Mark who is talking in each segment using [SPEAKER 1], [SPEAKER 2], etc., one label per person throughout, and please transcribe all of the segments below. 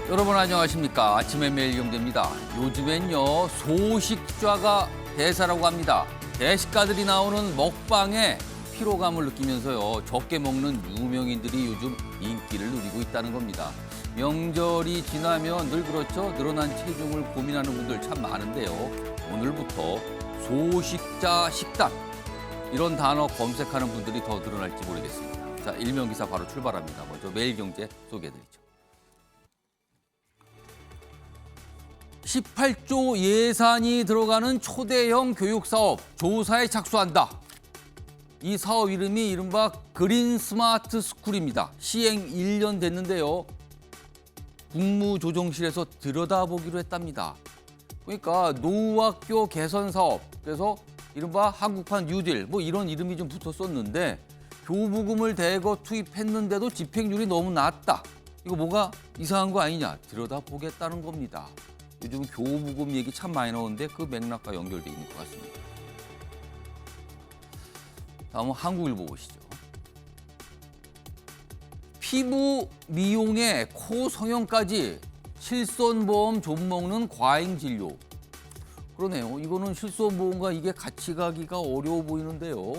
[SPEAKER 1] 여러분 안녕하십니까. 아침의 매일 경제입니다. 요즘엔요 소식좌가 대세라고 합니다. 대식가들이 나오는 먹방에 피로감을 느끼면서요 적게 먹는 유명인들이 요즘 인기를 누리고 있다는 겁니다. 명절이 지나면 늘 그렇죠. 늘어난 체중을 고민하는 분들 참 많은데요. 오늘부터 소식자 식단 이런 단어 검색하는 분들이 더 늘어날지 모르겠습니다. 자, 일면 기사 바로 출발합니다. 먼저 매일경제 소개해드리죠. 18조 예산이 들어가는 초대형 교육사업 조사에 착수한다. 이 사업 이름이 이른바 그린 스마트 스쿨입니다. 시행 1년 됐는데요. 국무조정실에서 들여다보기로 했답니다. 그러니까 노후학교 개선 사업, 그래서 이른바 한국판 뉴딜 뭐 이런 이름이 좀 붙었었는데 교부금을 대거 투입했는데도 집행률이 너무 낮다. 이거 뭐가 이상한 거 아니냐 들여다보겠다는 겁니다. 요즘 교부금 얘기 참 많이 나오는데 그 맥락과 연결돼 있는 것 같습니다. 다음은 한국일보 보시죠. 피부 미용에 코 성형까지 실손보험 좀먹는 과잉 진료. 그러네요. 이거는 실손보험과 이게 같이 가기가 어려워 보이는데요.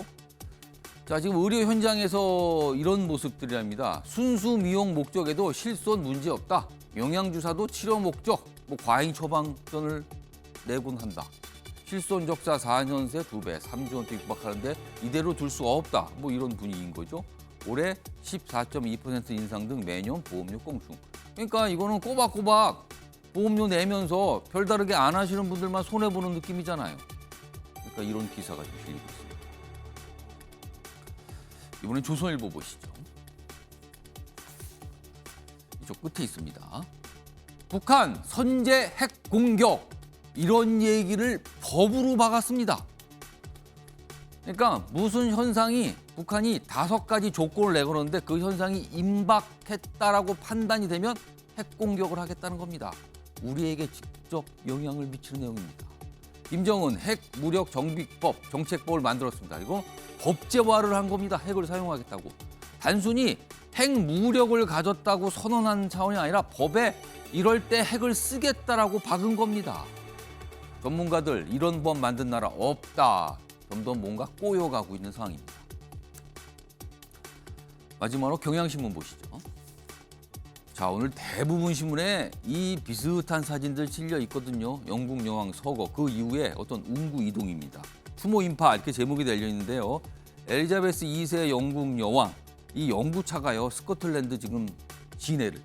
[SPEAKER 1] 자, 지금 의료 현장에서 이런 모습들이랍니다. 순수 미용 목적에도 실손 문제 없다. 영양주사도 치료 목적, 과잉 처방전을 내곤 한다. 실손 적자 4년 새 2배, 3조 원대 육박하는데 이대로 둘 수가 없다. 이런 분위기인 거죠. 올해 14.2% 인상 등 매년 보험료 껑충. 그러니까 이거는 꼬박꼬박 보험료 내면서 별다르게 안 하시는 분들만 손해보는 느낌이잖아요. 그러니까 이런 기사가 좀 실리고 있습니다. 이번엔 조선일보 보시죠. 이쪽 끝에 있습니다. 북한 선제 핵 공격 이런 얘기를 법으로 막았습니다. 그러니까 무슨 현상이 북한이 5가지 조건을 내걸었는데 그 현상이 임박했다라고 판단이 되면 핵 공격을 하겠다는 겁니다. 우리에게 직접 영향을 미치는 내용입니다. 김정은 핵 무력 정비법 정책법을 만들었습니다. 이거 법제화를 한 겁니다. 핵을 사용하겠다고. 단순히 핵 무력을 가졌다고 선언한 차원이 아니라 법에 이럴 때 핵을 쓰겠다라고 박은 겁니다. 전문가들 이런 법 만든 나라 없다. 점점 뭔가 꼬여가고 있는 상황입니다. 마지막으로 경향신문 보시죠. 자, 오늘 대부분 신문에 이 비슷한 사진들 실려 있거든요. 영국 여왕 서거 그 이후에 어떤 운구 이동입니다. 추모 인파 이렇게 제목이 달려 있는데요. 엘리자베스 2세 영국 여왕 이 영구차가요 스코틀랜드 지금 시내를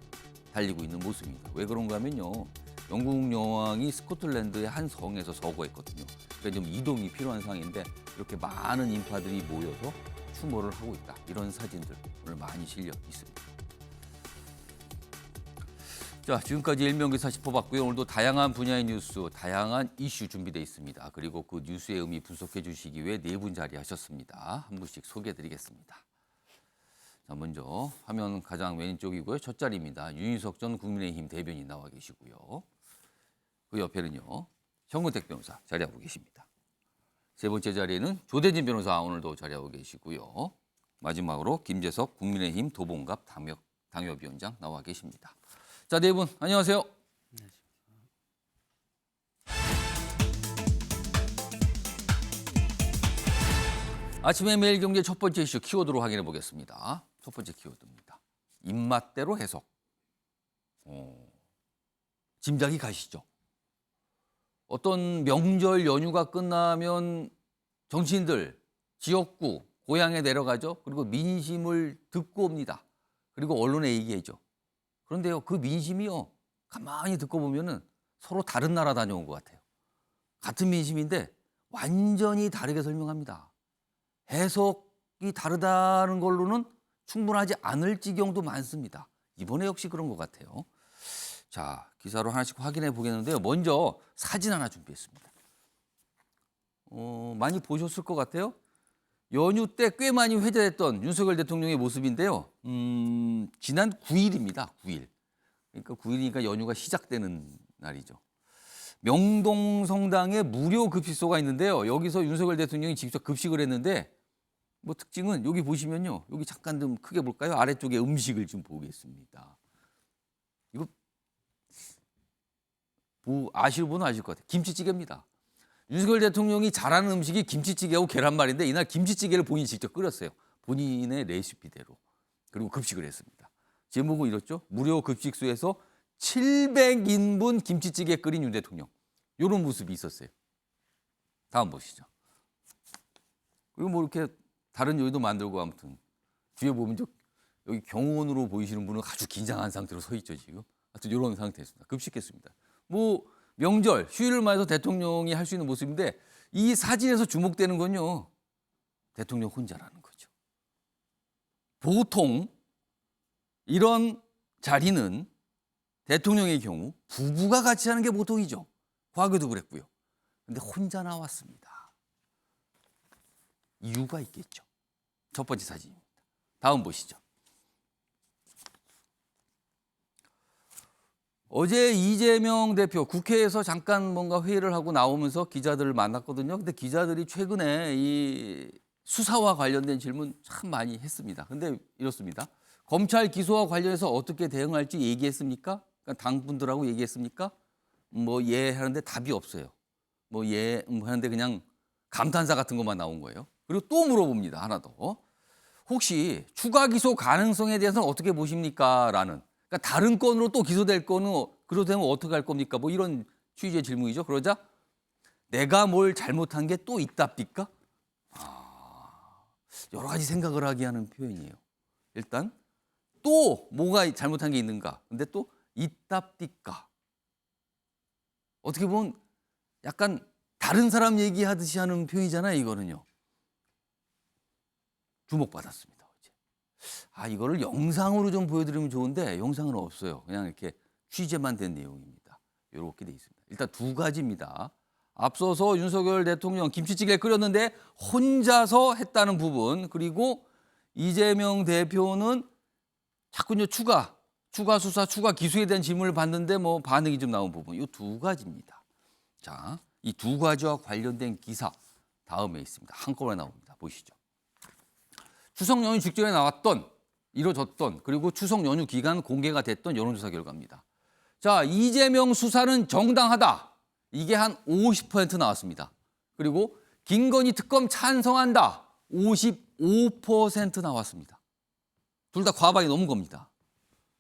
[SPEAKER 1] 달리고 있는 모습입니다. 왜 그런가 하면요. 영국 여왕이 스코틀랜드의 한 성에서 서거했거든요. 그러니까 좀 이동이 필요한 상황인데 이렇게 많은 인파들이 모여서 추모를 하고 있다. 이런 사진들 오늘 많이 실려 있습니다. 자, 지금까지 일명기사 짚어봤고요. 오늘도 다양한 분야의 뉴스, 다양한 이슈 준비되어 있습니다. 그리고 그 뉴스의 의미 분석해 주시기 위해 4분 자리하셨습니다. 한 분씩 소개해드리겠습니다. 자, 먼저 화면 가장 왼쪽이고요. 첫 자리입니다. 윤희석 전 국민의힘 대변인 나와 계시고요. 그 옆에는요. 정근택 변호사 자리하고 계십니다. 세 번째 자리에는 조대진 변호사 오늘도 자리하고 계시고요. 마지막으로 김재석 국민의힘 도봉갑 당협위원장 나와 계십니다. 자, 네 분 안녕하세요. 아침에 매일 경제 첫 번째 이슈 키워드로 확인해 보겠습니다. 첫 번째 키워드입니다. 입맛대로 해석. 짐작이 가시죠? 어떤 명절 연휴가 끝나면 정치인들 지역구, 고향에 내려가죠. 그리고 민심을 듣고 옵니다. 그리고 언론에 얘기하죠. 그런데요, 그 민심이요. 가만히 듣고 보면은 서로 다른 나라 다녀온 것 같아요. 같은 민심인데 완전히 다르게 설명합니다. 해석이 다르다는 걸로는 충분하지 않을 지경도 많습니다. 이번에 역시 그런 것 같아요. 자, 기사로 하나씩 확인해 보겠는데요. 먼저 사진 하나 준비했습니다. 많이 보셨을 것 같아요. 연휴 때 꽤 많이 회자됐던 윤석열 대통령의 모습인데요. 지난 9일입니다. 9일. 그러니까 9일이니까 연휴가 시작되는 날이죠. 명동성당에 무료 급식소가 있는데요. 여기서 윤석열 대통령이 직접 급식을 했는데 특징은 여기 보시면요. 여기 잠깐 좀 크게 볼까요? 아래쪽에 음식을 좀 보겠습니다. 이거 아시는 분은 아실 것 같아요. 김치찌개입니다. 윤석열 대통령이 잘하는 음식이 김치찌개하고 계란말인데 이날 김치찌개를 본인이 직접 끓였어요. 본인의 레시피대로. 그리고 급식을 했습니다. 제목은 이렇죠. 무료 급식소에서 700인분 김치찌개 끓인 윤 대통령. 이런 모습이 있었어요. 다음 보시죠. 그리고 뭐 이렇게 다른 요리도 만들고 아무튼 뒤에 보면 여기 경호원으로 보이시는 분은 아주 긴장한 상태로 서 있죠 지금. 하여튼 이런 상태였습니다. 급식했습니다. 뭐 명절, 휴일을 맞아서 대통령이 할 수 있는 모습인데 이 사진에서 주목되는 건요. 대통령 혼자라는 거죠. 보통 이런 자리는 대통령의 경우 부부가 같이 하는 게 보통이죠. 과거에도 그랬고요. 근데 혼자 나왔습니다. 이유가 있겠죠. 첫 번째 사진입니다. 다음 보시죠. 어제 이재명 대표 국회에서 잠깐 뭔가 회의를 하고 나오면서 기자들을 만났거든요. 근데 기자들이 최근에 이 수사와 관련된 질문 참 많이 했습니다. 근데 이렇습니다. 검찰 기소와 관련해서 어떻게 대응할지 얘기했습니까? 그러니까 당분들하고 얘기했습니까? 뭐 예 하는데 답이 없어요. 뭐 예 하는데 그냥 감탄사 같은 것만 나온 거예요. 그리고 또 물어봅니다. 하나 더. 혹시 추가 기소 가능성에 대해서는 어떻게 보십니까? 라는. 그러니까 다른 건으로 또 기소될 거는 그러도 되면 어떻게 할 겁니까? 뭐 이런 취지의 질문이죠. 그러자 내가 뭘 잘못한 게 또 있답니까? 여러 가지 생각을 하게 하는 표현이에요. 일단 또 뭐가 잘못한 게 있는가? 근데 또 있답니까? 어떻게 보면 약간 다른 사람 얘기하듯이 하는 표현이잖아요. 이거는요. 주목받았습니다. 어제. 이거를 영상으로 좀 보여드리면 좋은데 영상은 없어요. 그냥 이렇게 취재만 된 내용입니다. 이렇게 돼 있습니다. 일단 두 가지입니다. 앞서서 윤석열 대통령 김치찌개 끓였는데 혼자서 했다는 부분, 그리고 이재명 대표는 자꾸 추가 수사, 추가 기소에 대한 질문을 받는데 뭐 반응이 좀 나온 부분, 이 두 가지입니다. 자, 이 두 가지와 관련된 기사 다음에 있습니다. 한꺼번에 나옵니다. 보시죠. 추석 연휴 직전에 이뤄졌던 그리고 추석 연휴 기간 공개가 됐던 여론조사 결과입니다. 자, 이재명 수사는 정당하다. 이게 한 50% 나왔습니다. 그리고 김건희 특검 찬성한다. 55% 나왔습니다. 둘 다 과반이 넘은 겁니다.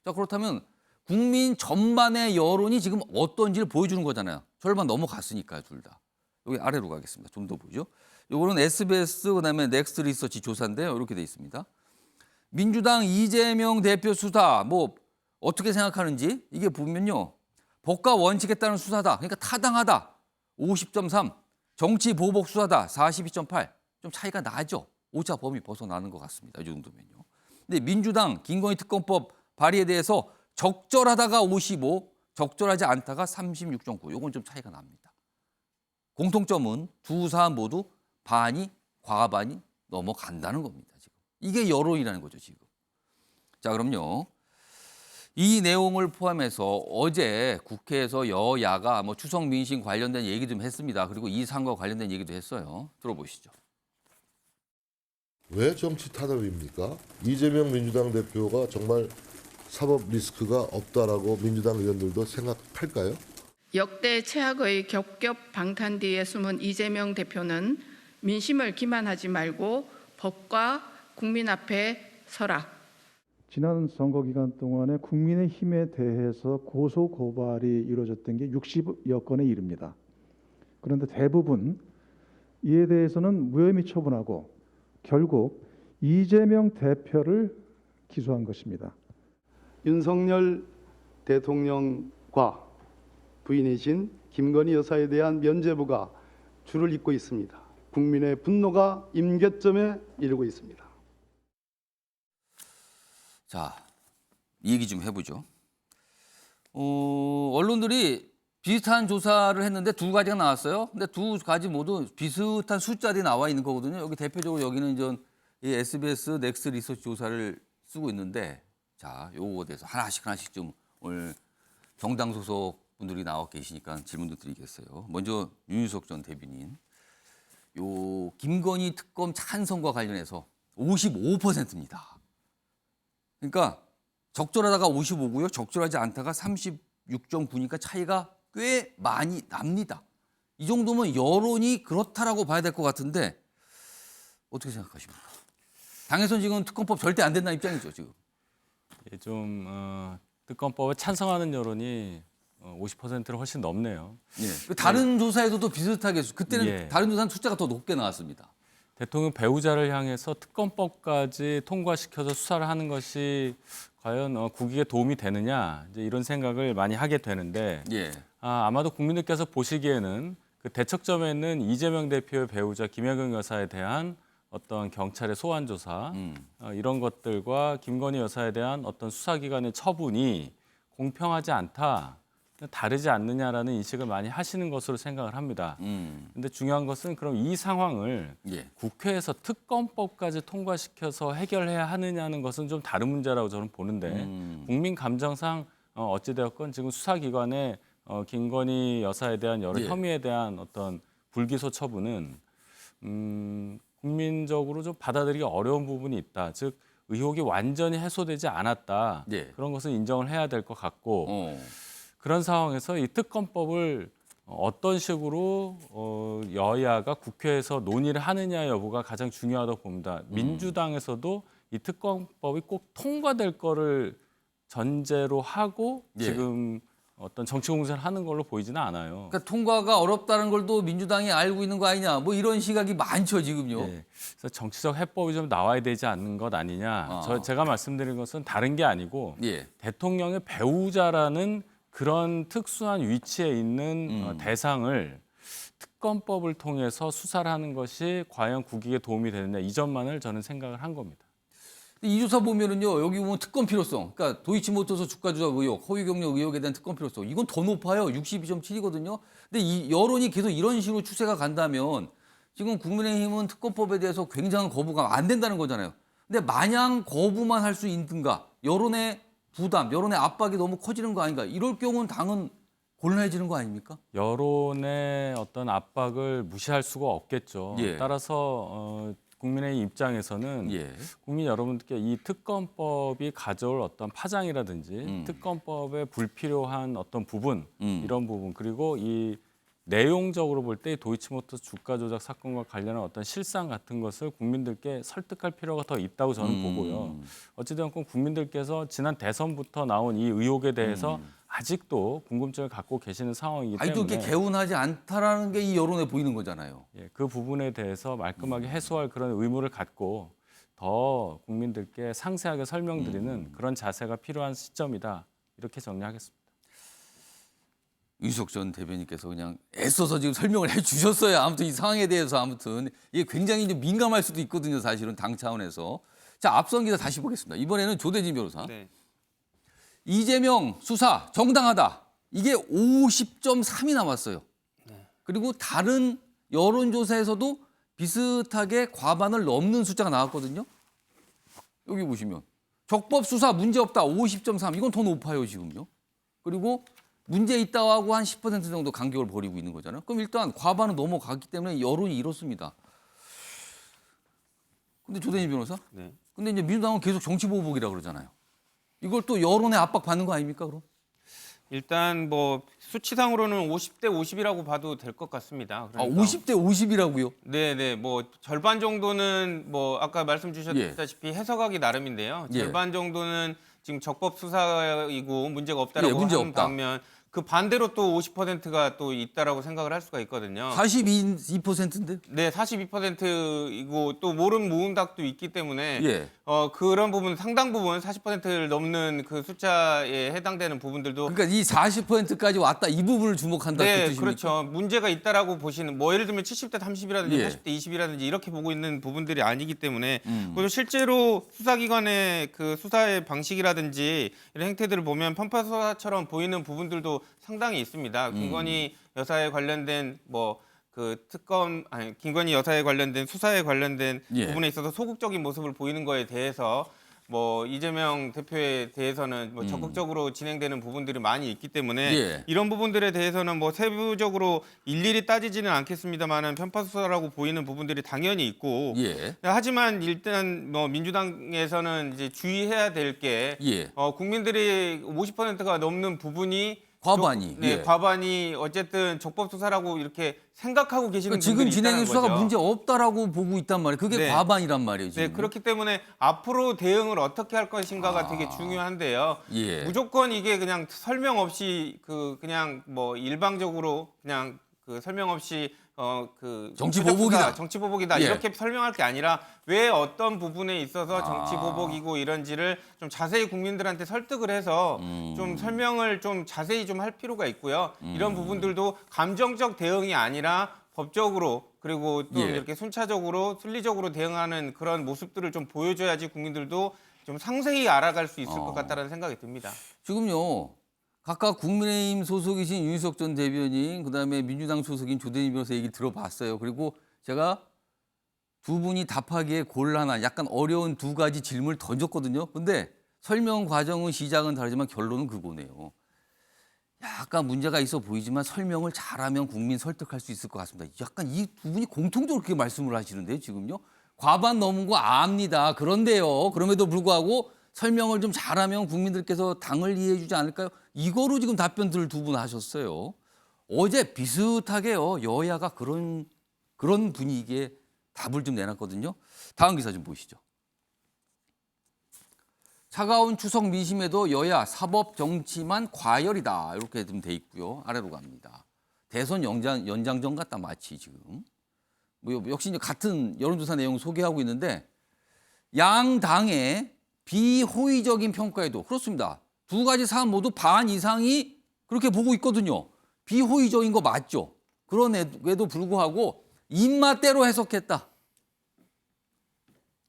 [SPEAKER 1] 자, 그렇다면 국민 전반의 여론이 지금 어떤지를 보여주는 거잖아요. 절반 넘어갔으니까요, 둘 다. 여기 아래로 가겠습니다. 좀 더 보죠. 이거는 SBS 그다음에 넥스트 리서치 조사인데요. 이렇게 돼 있습니다. 민주당 이재명 대표 수사 뭐 어떻게 생각하는지 이게 보면요. 법과 원칙에 따른 수사다. 그러니까 타당하다. 50.3. 정치 보복 수사다. 42.8. 좀 차이가 나죠. 오차 범위 벗어나는 것 같습니다. 이 정도면요. 근데 민주당 김건희 특검법 발의에 대해서 적절하다가 55, 적절하지 않다가 36.9. 요건 좀 차이가 납니다. 공통점은 두 사안 모두 반이 과반이 넘어간다는 겁니다. 지금 이게 여론이라는 거죠. 지금. 자, 그럼요. 이 내용을 포함해서 어제 국회에서 여야가 뭐 추석 민심 관련된 얘기 좀 했습니다. 그리고 이 사안과 관련된 얘기도 했어요. 들어보시죠.
[SPEAKER 2] 왜 정치 탄압입니까? 이재명 민주당 대표가 정말 사법 리스크가 없다라고 민주당 의원들도 생각할까요?
[SPEAKER 3] 역대 최악의 겹겹 방탄 뒤에 숨은 이재명 대표는 민심을 기만하지 말고 법과 국민 앞에 서라.
[SPEAKER 4] 지난 선거 기간 동안에 국민의힘에 대해서 고소 고발이 이루어졌던 게 60여 건에 이릅니다. 그런데 대부분 이에 대해서는 무혐의 처분하고 결국 이재명 대표를 기소한 것입니다.
[SPEAKER 5] 윤석열 대통령과 부인이신 김건희 여사에 대한 면죄부가 줄을 잇고 있습니다. 국민의 분노가 임계점에 이르고 있습니다.
[SPEAKER 1] 자, 이 얘기 좀 해보죠. 언론들이 비슷한 조사를 했는데 두 가지가 나왔어요. 근데 두 가지 모두 비슷한 숫자들이 나와 있는 거거든요. 여기 대표적으로 여기는 이 SBS 넥스트 리서치 조사를 쓰고 있는데, 자, 요거에 대해서 하나씩 좀 오늘 정당 소속 분들이 나와 계시니까 질문도 드리겠어요. 먼저 윤유석 전 대변인. 요 김건희 특검 찬성과 관련해서 55%입니다. 그러니까 적절하다가 55고요. 적절하지 않다가 36.9니까 차이가 꽤 많이 납니다. 이 정도면 여론이 그렇다라고 봐야 될 것 같은데 어떻게 생각하십니까? 당에서는 지금 특검법 절대 안 된다는 입장이죠, 지금.
[SPEAKER 6] 예, 특검법에 찬성하는 여론이 50%를 훨씬 넘네요.
[SPEAKER 1] 예. 다른 조사에서도 비슷하게 그때는
[SPEAKER 6] 예.
[SPEAKER 1] 다른 조사는 숫자가 더 높게 나왔습니다.
[SPEAKER 6] 대통령 배우자를 향해서 특검법까지 통과시켜서 수사를 하는 것이 과연 국익에 도움이 되느냐 이제 이런 생각을 많이 하게 되는데
[SPEAKER 1] 예.
[SPEAKER 6] 아마도 국민들께서 보시기에는 그 대척점에 있는 이재명 대표의 배우자 김혜경 여사에 대한 어떤 경찰의 소환 조사 이런 것들과 김건희 여사에 대한 어떤 수사기관의 처분이 공평하지 않다, 다르지 않느냐라는 인식을 많이 하시는 것으로 생각을 합니다. 근데 중요한 것은 그럼 이 상황을
[SPEAKER 1] 예.
[SPEAKER 6] 국회에서 특검법까지 통과시켜서 해결해야 하느냐는 것은 좀 다른 문제라고 저는 보는데 국민 감정상 어찌되었건 지금 수사기관의 김건희 여사에 대한 여러
[SPEAKER 1] 예.
[SPEAKER 6] 혐의에 대한 어떤 불기소 처분은 국민적으로 좀 받아들이기 어려운 부분이 있다. 즉 의혹이 완전히 해소되지 않았다.
[SPEAKER 1] 예.
[SPEAKER 6] 그런 것은 인정을 해야 될 것 같고
[SPEAKER 1] 어.
[SPEAKER 6] 그런 상황에서 이 특검법을 어떤 식으로 여야가 국회에서 논의를 하느냐 여부가 가장 중요하다고 봅니다. 민주당에서도 이 특검법이 꼭 통과될 거를 전제로 하고
[SPEAKER 1] 예.
[SPEAKER 6] 지금 어떤 정치 공세를 하는 걸로 보이지는 않아요.
[SPEAKER 1] 그러니까 통과가 어렵다는 걸 또 민주당이 알고 있는 거 아니냐. 뭐 이런 시각이 많죠, 지금요.
[SPEAKER 6] 예. 그래서 정치적 해법이 좀 나와야 되지 않는 것 아니냐.
[SPEAKER 1] 아.
[SPEAKER 6] 제가 말씀드린 것은 다른 게 아니고
[SPEAKER 1] 예.
[SPEAKER 6] 대통령의 배우자라는 그런 특수한 위치에 있는 대상을 특검법을 통해서 수사를 하는 것이 과연 국익에 도움이 되느냐 이 점만을 저는 생각을 한 겁니다.
[SPEAKER 1] 이 조사 보면은요, 여기 보면 특검 필요성, 그러니까 도이치모터스 주가 조작 의혹, 허위 경력 의혹에 대한 특검 필요성, 이건 더 높아요. 62.7이거든요. 근데 이 여론이 계속 이런 식으로 추세가 간다면 지금 국민의힘은 특검법에 대해서 굉장한 거부가 안 된다는 거잖아요. 근데 마냥 거부만 할 수 있는가? 여론의 부담, 여론의 압박이 너무 커지는 거 아닌가? 이럴 경우는 당은 곤란해지는 거 아닙니까?
[SPEAKER 6] 여론의 어떤 압박을 무시할 수가 없겠죠.
[SPEAKER 1] 예.
[SPEAKER 6] 따라서 국민의 입장에서는
[SPEAKER 1] 예.
[SPEAKER 6] 국민 여러분들께 이 특검법이 가져올 어떤 파장이라든지 특검법에 불필요한 어떤 부분 이런 부분 그리고 이 내용적으로 볼 때 도이치모터스 주가 조작 사건과 관련한 어떤 실상 같은 것을 국민들께 설득할 필요가 더 있다고 저는 보고요. 어찌되었건 국민들께서 지난 대선부터 나온 이 의혹에 대해서 아직도 궁금증을 갖고 계시는 상황이기
[SPEAKER 1] 아직도
[SPEAKER 6] 때문에
[SPEAKER 1] 이렇게 개운하지 않다라는 게 이 여론에 보이는 거잖아요.
[SPEAKER 6] 예, 그 부분에 대해서 말끔하게 해소할 그런 의무를 갖고 더 국민들께 상세하게 설명드리는 그런 자세가 필요한 시점이다. 이렇게 정리하겠습니다.
[SPEAKER 1] 유석 전 대변인께서 그냥 애써서 지금 설명을 해 주셨어요. 아무튼 이 상황에 대해서 아무튼 이게 굉장히 좀 민감할 수도 있거든요. 사실은 당 차원에서. 자, 앞선 기사 다시 보겠습니다. 이번에는 조대진 변호사.
[SPEAKER 7] 네.
[SPEAKER 1] 이재명 수사 정당하다. 이게 50.3이 나왔어요. 그리고 다른 여론조사에서도 비슷하게 과반을 넘는 숫자가 나왔거든요. 여기 보시면 적법 수사 문제 없다 50.3 이건 더 높아요 지금요. 그리고 문제 있다고 하고 한 10% 정도 간격을 벌이고 있는 거잖아요. 그럼 일단 과반은 넘어갔기 때문에 여론이 이렇습니다. 근데 조대진 변호사?
[SPEAKER 7] 네.
[SPEAKER 1] 근데 이제 민주당은 계속 정치 보복이라고 그러잖아요. 이걸 또 여론의 압박 받는 거 아닙니까 그럼?
[SPEAKER 7] 일단 뭐 수치상으로는 50대 50이라고 봐도 될 것 같습니다.
[SPEAKER 1] 아 50대 50이라고요?
[SPEAKER 7] 네네 뭐 절반 정도는 뭐 아까 말씀 주셨다시피 해석하기 나름인데요.
[SPEAKER 1] 예.
[SPEAKER 7] 절반 정도는 지금 적법 수사이고 문제가 없다라고
[SPEAKER 1] 예, 문제
[SPEAKER 7] 하는
[SPEAKER 1] 없다.
[SPEAKER 7] 반면 그 반대로 또 50%가 또 있다라고 생각을 할 수가 있거든요.
[SPEAKER 1] 42%인데?
[SPEAKER 7] 네, 42%이고 또 모름 모음닭도 있기 때문에
[SPEAKER 1] 예.
[SPEAKER 7] 그런 부분 상당 부분 40%를 넘는 그 숫자에 해당되는 부분들도
[SPEAKER 1] 그러니까 이 40%까지 왔다 이 부분을 주목한다 그
[SPEAKER 7] 네,
[SPEAKER 1] 뜻입니까?
[SPEAKER 7] 그렇죠. 문제가 있다라고 보시는 뭐 예를 들면 70대 30이라든지
[SPEAKER 1] 예.
[SPEAKER 7] 40대 20이라든지 이렇게 보고 있는 부분들이 아니기 때문에 그리고 실제로 수사기관의 그 수사의 방식이라든지 이런 행태들을 보면 편파 수사처럼 보이는 부분들도 상당히 있습니다. 김건희 여사에 관련된 뭐 그 특검 아니 김건희 여사에 관련된 수사에 관련된
[SPEAKER 1] 예.
[SPEAKER 7] 부분에 있어서 소극적인 모습을 보이는 거에 대해서 뭐 이재명 대표에 대해서는 뭐 적극적으로 진행되는 부분들이 많이 있기 때문에
[SPEAKER 1] 예.
[SPEAKER 7] 이런 부분들에 대해서는 뭐 세부적으로 일일이 따지지는 않겠습니다만은 편파 수사라고 보이는 부분들이 당연히 있고
[SPEAKER 1] 예.
[SPEAKER 7] 하지만 일단 뭐 민주당에서는 이제 주의해야 될 게
[SPEAKER 1] 예.
[SPEAKER 7] 국민들이 50%가 넘는 부분이
[SPEAKER 1] 과반이.
[SPEAKER 7] 네,
[SPEAKER 1] 예.
[SPEAKER 7] 과반이 어쨌든 적법 수사라고 이렇게 생각하고 계시는
[SPEAKER 1] 그러니까 지금
[SPEAKER 7] 분들이
[SPEAKER 1] 진행된
[SPEAKER 7] 있다는
[SPEAKER 1] 수사가
[SPEAKER 7] 거죠.
[SPEAKER 1] 문제 없다라고 보고 있단 말이에요. 그게
[SPEAKER 7] 네.
[SPEAKER 1] 과반이란 말이에요. 지금.
[SPEAKER 7] 네, 그렇기 때문에 앞으로 대응을 어떻게 할 것인가가
[SPEAKER 1] 아.
[SPEAKER 7] 되게 중요한데요.
[SPEAKER 1] 예.
[SPEAKER 7] 무조건 이게 그냥 설명 없이 그냥 뭐 일방적으로 그냥 그 설명 없이
[SPEAKER 1] 정치
[SPEAKER 7] 표적 수사,
[SPEAKER 1] 보복이다.
[SPEAKER 7] 정치 보복이다
[SPEAKER 1] 예.
[SPEAKER 7] 이렇게 설명할 게 아니라 왜 어떤 부분에 있어서 정치
[SPEAKER 1] 아.
[SPEAKER 7] 보복이고 이런지를 좀 자세히 국민들한테 설득을 해서 좀 설명을 좀 자세히 좀 할 필요가 있고요. 이런 부분들도 감정적 대응이 아니라 법적으로 그리고 또
[SPEAKER 1] 예.
[SPEAKER 7] 이렇게 순차적으로 순리적으로 대응하는 그런 모습들을 좀 보여줘야지 국민들도 좀 상세히 알아갈 수 있을 것 같다는 생각이 듭니다.
[SPEAKER 1] 지금요. 각각 국민의힘 소속이신 윤희석 전 대변인, 그다음에 민주당 소속인 조대진 변호사 얘기 들어봤어요. 그리고 제가 두 분이 답하기에 곤란한 약간 어려운 두 가지 질문을 던졌거든요. 근데 설명 과정은 시작은 다르지만 결론은 그거네요. 약간 문제가 있어 보이지만 설명을 잘하면 국민 설득할 수 있을 것 같습니다. 약간 이 두 분이 공통적으로 그렇게 말씀을 하시는데요, 지금요. 과반 넘은 거 압니다. 그런데요, 그럼에도 불구하고 설명을 좀 잘하면 국민들께서 당을 이해해 주지 않을까요? 이거로 지금 답변들을 두 분 하셨어요. 어제 비슷하게요, 여야가 그런 분위기에 답을 좀 내놨거든요. 다음 기사 좀 보시죠. 차가운 추석 민심에도 여야 사법 정치만 과열이다. 이렇게 좀 돼 있고요. 아래로 갑니다. 대선 연장전 같다 마치 지금. 뭐 역시 이제 같은 여론조사 내용 소개하고 있는데 양 당의 비호의적인 평가에도 그렇습니다. 두 가지 사안 모두 반 이상이 그렇게 보고 있거든요. 비호의적인 거 맞죠? 그런에도 불구하고 입맛대로 해석했다.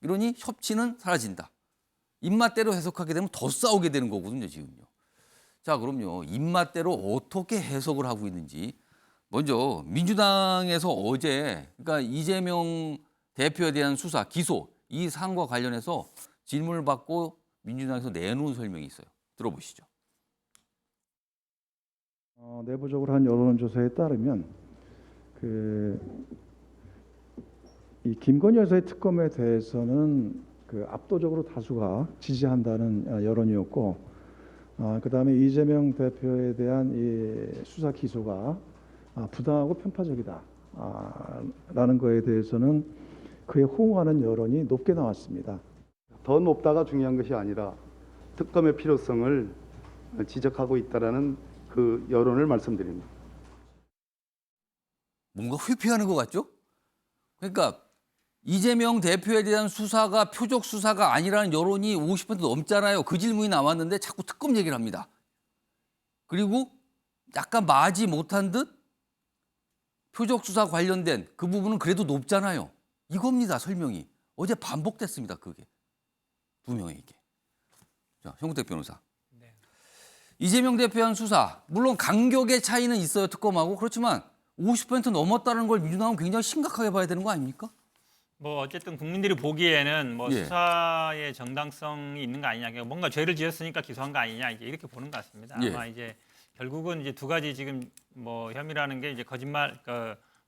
[SPEAKER 1] 이러니 협치는 사라진다. 입맛대로 해석하게 되면 더 싸우게 되는 거거든요, 지금요. 자, 그럼요. 입맛대로 어떻게 해석을 하고 있는지 먼저 민주당에서 어제 그러니까 이재명 대표에 대한 수사, 기소 이 사안과 관련해서 질문을 받고 민주당에서 내놓은 설명이 있어요. 들어보시죠.
[SPEAKER 4] 내부적으로 한 여론조사에 따르면 이 김건희 여사의 특검에 대해서는 압도적으로 다수가 지지한다는 여론이었고, 그다음에 이재명 대표에 대한 이 수사 기소가 부당하고 편파적이다 라는 거에 대해서는 그에 호응하는 여론이 높게 나왔습니다.
[SPEAKER 5] 더 높다가 중요한 것이 아니라 특검의 필요성을 지적하고 있다라는 그 여론을 말씀드립니다.
[SPEAKER 1] 뭔가 회피하는 것 같죠? 그러니까 이재명 대표에 대한 수사가 표적 수사가 아니라는 여론이 50% 넘잖아요. 그 질문이 나왔는데 자꾸 특검 얘기를 합니다. 그리고 약간 마지 못한 듯 표적 수사 관련된 그 부분은 그래도 높잖아요. 이겁니다, 설명이. 어제 반복됐습니다, 그게. 두 명에게. 자, 형국택 변호사. 이재명 대표에 대한 수사, 물론 간격의 차이는 있어요, 특검하고. 그렇지만 50% 넘었다는 걸 민주당은 굉장히 심각하게 봐야 되는 거 아닙니까?
[SPEAKER 8] 뭐 어쨌든 국민들이 보기에는 뭐
[SPEAKER 1] 예.
[SPEAKER 8] 수사의 정당성이 있는 거 아니냐, 뭔가 죄를 지었으니까 기소한 거 아니냐 이제 이렇게 보는 것 같습니다.
[SPEAKER 1] 예.
[SPEAKER 8] 아마 이제 결국은 이제 두 가지 지금 뭐 혐의라는 게 이제 거짓말,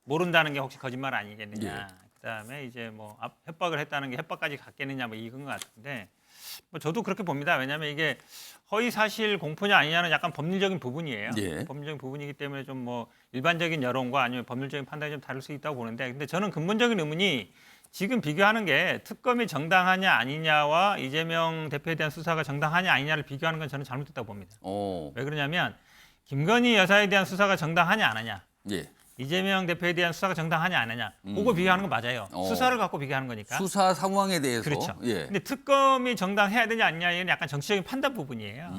[SPEAKER 8] 모른다는 게 혹시 거짓말 아니겠느냐.
[SPEAKER 1] 예.
[SPEAKER 8] 그다음에 이제 뭐 협박을 했다는 게 협박까지 갔겠느냐 뭐 이건 것 같은데. 뭐 저도 그렇게 봅니다. 왜냐하면 이게 허위 사실 공표냐 아니냐는 약간 법률적인 부분이에요.
[SPEAKER 1] 예.
[SPEAKER 8] 법률적인 부분이기 때문에 좀 뭐 일반적인 여론과 아니면 법률적인 판단이 좀 다를 수 있다고 보는데, 근데 저는 근본적인 의문이 지금 비교하는 게 특검이 정당하냐 아니냐와 이재명 대표에 대한 수사가 정당하냐 아니냐를 비교하는 건 저는 잘못됐다고 봅니다. 왜 그러냐면 김건희 여사에 대한 수사가 정당하냐 안 하냐,
[SPEAKER 1] 예.
[SPEAKER 8] 이재명 대표에 대한 수사가 정당하냐 안 하냐, 그거 비교하는 건 맞아요. 수사를 갖고 비교하는 거니까.
[SPEAKER 1] 수사 상황에 대해서.
[SPEAKER 8] 그렇죠.
[SPEAKER 1] 예.
[SPEAKER 8] 근데 특검이 정당해야 되냐 아니냐 이건 약간 정치적인 판단 부분이에요.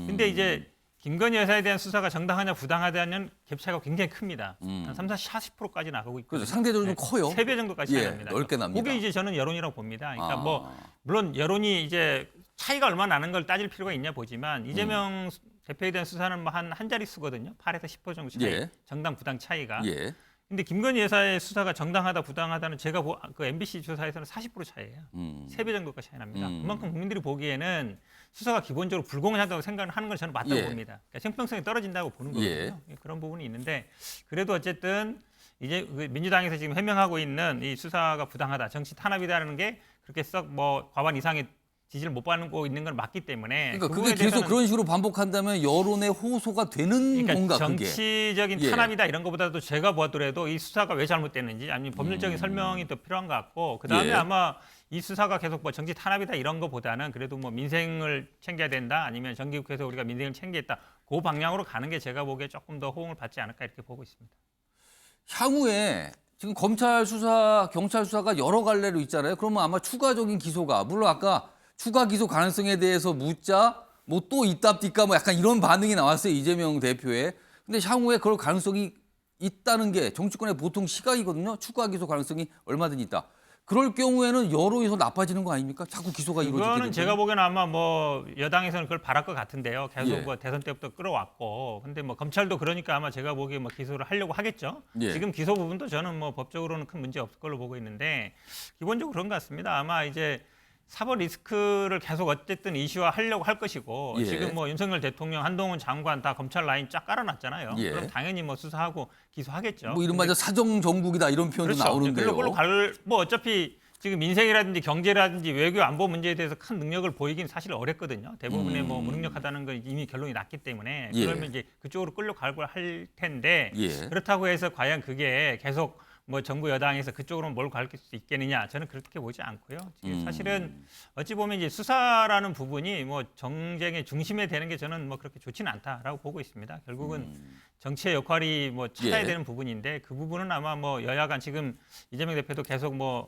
[SPEAKER 8] 근데 이제 김건희 여사에 대한 수사가 정당하냐 부당하냐는 갭 차이가 굉장히 큽니다. 한 40%까지 나가고 있거든요.
[SPEAKER 1] 그렇죠. 상대적으로 좀 커요.
[SPEAKER 8] 3배 정도까지 차이 납니다.
[SPEAKER 1] 넓게 납니다.
[SPEAKER 8] 그게 이제 저는 여론이라고 봅니다. 그러니까
[SPEAKER 1] 아.
[SPEAKER 8] 뭐 물론 여론이 이제 차이가 얼마나 나는 걸 따질 필요가 있냐 보지만 이재명 대표에 대한 수사는 뭐 한 자리 수거든요. 8에서 10% 정도 차이.
[SPEAKER 1] 예.
[SPEAKER 8] 정당 부당 차이가.
[SPEAKER 1] 예.
[SPEAKER 8] 근데 김건희 여사의 수사가 정당하다 부당하다는 제가 그 MBC 조사에서는 40% 차이예요. 3배 정도가 차이 납니다. 그만큼 국민들이 보기에는 수사가 기본적으로 불공정하다고 생각하는 건 저는 맞다고
[SPEAKER 1] 예.
[SPEAKER 8] 봅니다. 그러니까 형평성이 떨어진다고 보는 거거든요. 그런 부분이 있는데, 그래도 어쨌든 이제 민주당에서 지금 해명하고 있는 이 수사가 부당하다, 정치 탄압이다라는 게 그렇게 썩 뭐 과반 이상의 지지를 못 받고 있는 건 맞기 때문에
[SPEAKER 1] 그러니까
[SPEAKER 8] 그
[SPEAKER 1] 그게
[SPEAKER 8] 부분에
[SPEAKER 1] 계속
[SPEAKER 8] 대해서는
[SPEAKER 1] 그런 식으로 반복한다면 여론의 호소가 되는
[SPEAKER 8] 그러니까
[SPEAKER 1] 건가 그게?
[SPEAKER 8] 정치적인
[SPEAKER 1] 예.
[SPEAKER 8] 탄압이다 이런 것보다도 제가 보더라도 이 수사가 왜 잘못됐는지 아니면 법률적인 설명이 더 필요한 것 같고 그다음에
[SPEAKER 1] 예.
[SPEAKER 8] 아마 이 수사가 계속 뭐 정치 탄압이다 이런 것보다는 그래도 뭐 민생을 챙겨야 된다 아니면 정기국회에서 우리가 민생을 챙기겠다 그 방향으로 가는 게 제가 보기에 조금 더 호응을 받지 않을까 이렇게 보고 있습니다.
[SPEAKER 1] 향후에 지금 검찰 수사, 경찰 수사가 여러 갈래로 있잖아요. 그러면 아마 추가적인 기소가 물론 아까 추가 기소 가능성에 대해서 묻자 뭐 또 있답디까 뭐 약간 이런 반응이 나왔어요. 이재명 대표의. 근데 향후에 그럴 가능성이 있다는 게 정치권의 보통 시각이거든요. 추가 기소 가능성이 얼마든지 있다. 그럴 경우에는 여론이 더 나빠지는 거 아닙니까? 자꾸 기소가 이루어지게 되면.
[SPEAKER 8] 그거는 제가 보기에는 아마 뭐 여당에서는 그걸 바랄 것 같은데요. 계속
[SPEAKER 1] 예.
[SPEAKER 8] 뭐 대선 때부터 끌어왔고, 근데 뭐 검찰도 그러니까 아마 제가 보기에 뭐 기소를 하려고 하겠죠.
[SPEAKER 1] 예.
[SPEAKER 8] 지금 기소 부분도 저는 뭐 법적으로는 큰 문제 없을 걸로 보고 있는데 기본적으로 그런 것 같습니다. 아마 이제 사법 리스크를 계속 어쨌든 이슈화하려고 할 것이고
[SPEAKER 1] 예.
[SPEAKER 8] 지금 뭐 윤석열 대통령, 한동훈 장관 다 검찰 라인 쫙 깔아놨잖아요.
[SPEAKER 1] 예.
[SPEAKER 8] 그럼 당연히 뭐 수사하고 기소하겠죠.
[SPEAKER 1] 뭐 이른바 사정 정국이다 이런 표현도
[SPEAKER 8] 그렇죠.
[SPEAKER 1] 나오는데요.
[SPEAKER 8] 그걸로 뭐 어차피 지금 인생이라든지 경제라든지 외교 안보 문제에 대해서 큰 능력을 보이긴 사실 어렵거든요. 대부분의 뭐 무능력하다는 건 이미 결론이 났기 때문에
[SPEAKER 1] 예.
[SPEAKER 8] 그러면 이제 그쪽으로 끌려가고 할 텐데
[SPEAKER 1] 예.
[SPEAKER 8] 그렇다고 해서 과연 그게 계속 뭐 정부 여당에서 그쪽으로 몰고 갈 수 있겠느냐 저는 그렇게 보지 않고요. 지금 사실은 어찌 보면 이제 수사라는 부분이 뭐 정쟁의 중심에 되는 게 저는 뭐 그렇게 좋지는 않다라고 보고 있습니다. 결국은 정치의 역할이 뭐 찾아야
[SPEAKER 1] 예.
[SPEAKER 8] 되는 부분인데 그 부분은 아마 뭐 여야 간 지금 이재명 대표도 계속 뭐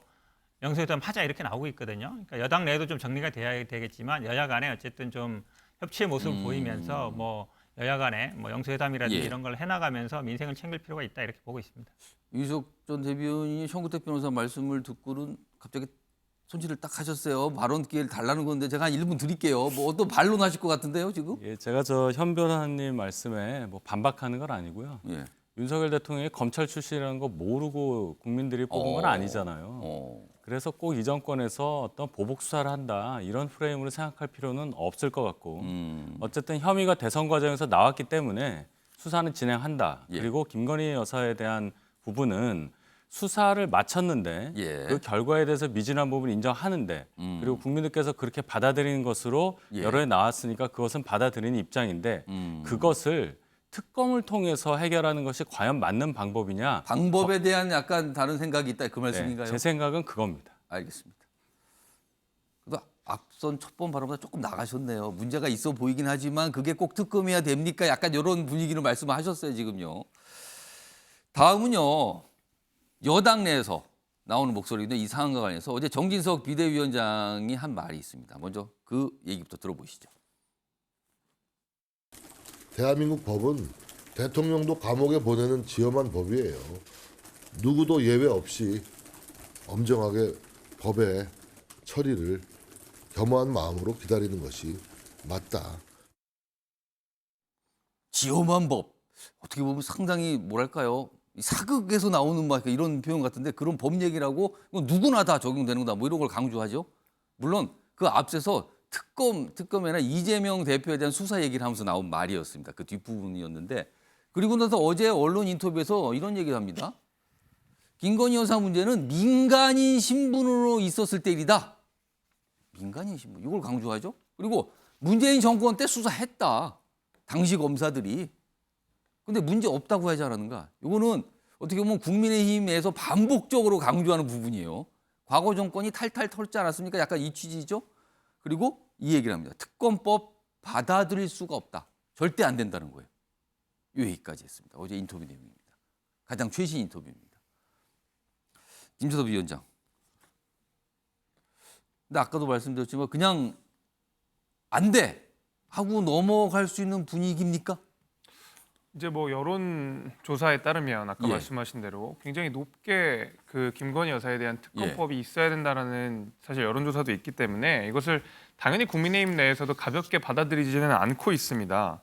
[SPEAKER 8] 영수회담 하자 이렇게 나오고 있거든요. 그러니까 여당 내에도 좀 정리가 돼야 되겠지만 여야 간에 어쨌든 좀 협치의 모습을 보이면서 뭐 여야 간에 뭐 영수회담이라든지
[SPEAKER 1] 예.
[SPEAKER 8] 이런 걸 해나가면서 민생을 챙길 필요가 있다 이렇게 보고 있습니다.
[SPEAKER 1] 유석 전 대변인이 현구택 변호사 말씀을 듣고는 갑자기 손질을 딱 하셨어요. 발언 기회를 달라는 건데 제가 한 1분 드릴게요. 뭐 어떤 반론하실 것 같은데요, 지금?
[SPEAKER 6] 예, 제가 저 현 변호사님 말씀에 뭐 반박하는 건 아니고요.
[SPEAKER 1] 예.
[SPEAKER 6] 윤석열 대통령이 검찰 출신이라는 거 모르고 국민들이 뽑은 건 아니잖아요. 그래서 꼭 이 정권에서 어떤 보복 수사를 한다 이런 프레임으로 생각할 필요는 없을 것 같고 어쨌든 혐의가 대선 과정에서 나왔기 때문에 수사는 진행한다.
[SPEAKER 1] 예.
[SPEAKER 6] 그리고 김건희 여사에 대한 부분은 수사를 마쳤는데
[SPEAKER 1] 예.
[SPEAKER 6] 그 결과에 대해서 미진한 부분을 인정하는데 그리고 국민들께서 그렇게 받아들이는 것으로
[SPEAKER 1] 예.
[SPEAKER 6] 여론이 나왔으니까 그것은 받아들이는 입장인데 그것을 특검을 통해서 해결하는 것이 과연 맞는 방법이냐?
[SPEAKER 1] 방법에 대한 약간 다른 생각이 있다 그 말씀인가요?
[SPEAKER 6] 네, 제 생각은 그겁니다.
[SPEAKER 1] 알겠습니다. 그래도 앞선 첫 번 발언보다 조금 나가셨네요. 문제가 있어 보이긴 하지만 그게 꼭 특검해야 됩니까? 약간 이런 분위기로 말씀하셨어요, 지금요. 다음은요. 여당 내에서 나오는 목소리인데 이 상황과 관련해서 어제 정진석 비대위원장이 한 말이 있습니다. 먼저 그 얘기부터 들어보시죠.
[SPEAKER 2] 대한민국 법은 대통령도 감옥에 보내는 지엄한 법이에요. 누구도 예외 없이 엄정하게 법의 처리를 겸허한 마음으로 기다리는 것이 맞다.
[SPEAKER 1] 지엄한 법. 어떻게 보면 상당히 뭐랄까요. 사극에서 나오는 막 이런 표현 같은데 그런 법 얘기라고 누구나 다 적용되는 거다. 뭐 이런 걸 강조하죠. 물론 그 앞서서 특검이 아니라 이재명 대표에 대한 수사 얘기를 하면서 나온 말이었습니다. 그 뒷부분이었는데 그리고 나서 어제 언론 인터뷰에서 이런 얘기를 합니다. 김건희 여사 문제는 민간인 신분으로 있었을 때 일이다. 민간인 신분. 이걸 강조하죠. 그리고 문재인 정권 때 수사했다. 당시 검사들이. 근데 문제 없다고 하지 않았는가. 이거는 어떻게 보면 국민의힘에서 반복적으로 강조하는 부분이에요. 과거 정권이 탈탈 털지 않았습니까? 약간 이 취지죠. 그리고 이 얘기를 합니다. 특검법 받아들일 수가 없다. 절대 안 된다는 거예요. 이 얘기까지 했습니다. 어제 인터뷰 내용입니다. 가장 최신 인터뷰입니다. 김재섭 위원장. 근데 아까도 말씀드렸지만 그냥 안 돼 하고 넘어갈 수 있는 분위기입니까?
[SPEAKER 9] 이제 뭐 여론 조사에 따르면 아까
[SPEAKER 1] 예.
[SPEAKER 9] 말씀하신 대로 굉장히 높게 그 김건희 여사에 대한 특검법이 있어야 된다라는 사실 여론 조사도 있기 때문에 이것을 당연히 국민의힘 내에서도 가볍게 받아들이지는 않고 있습니다.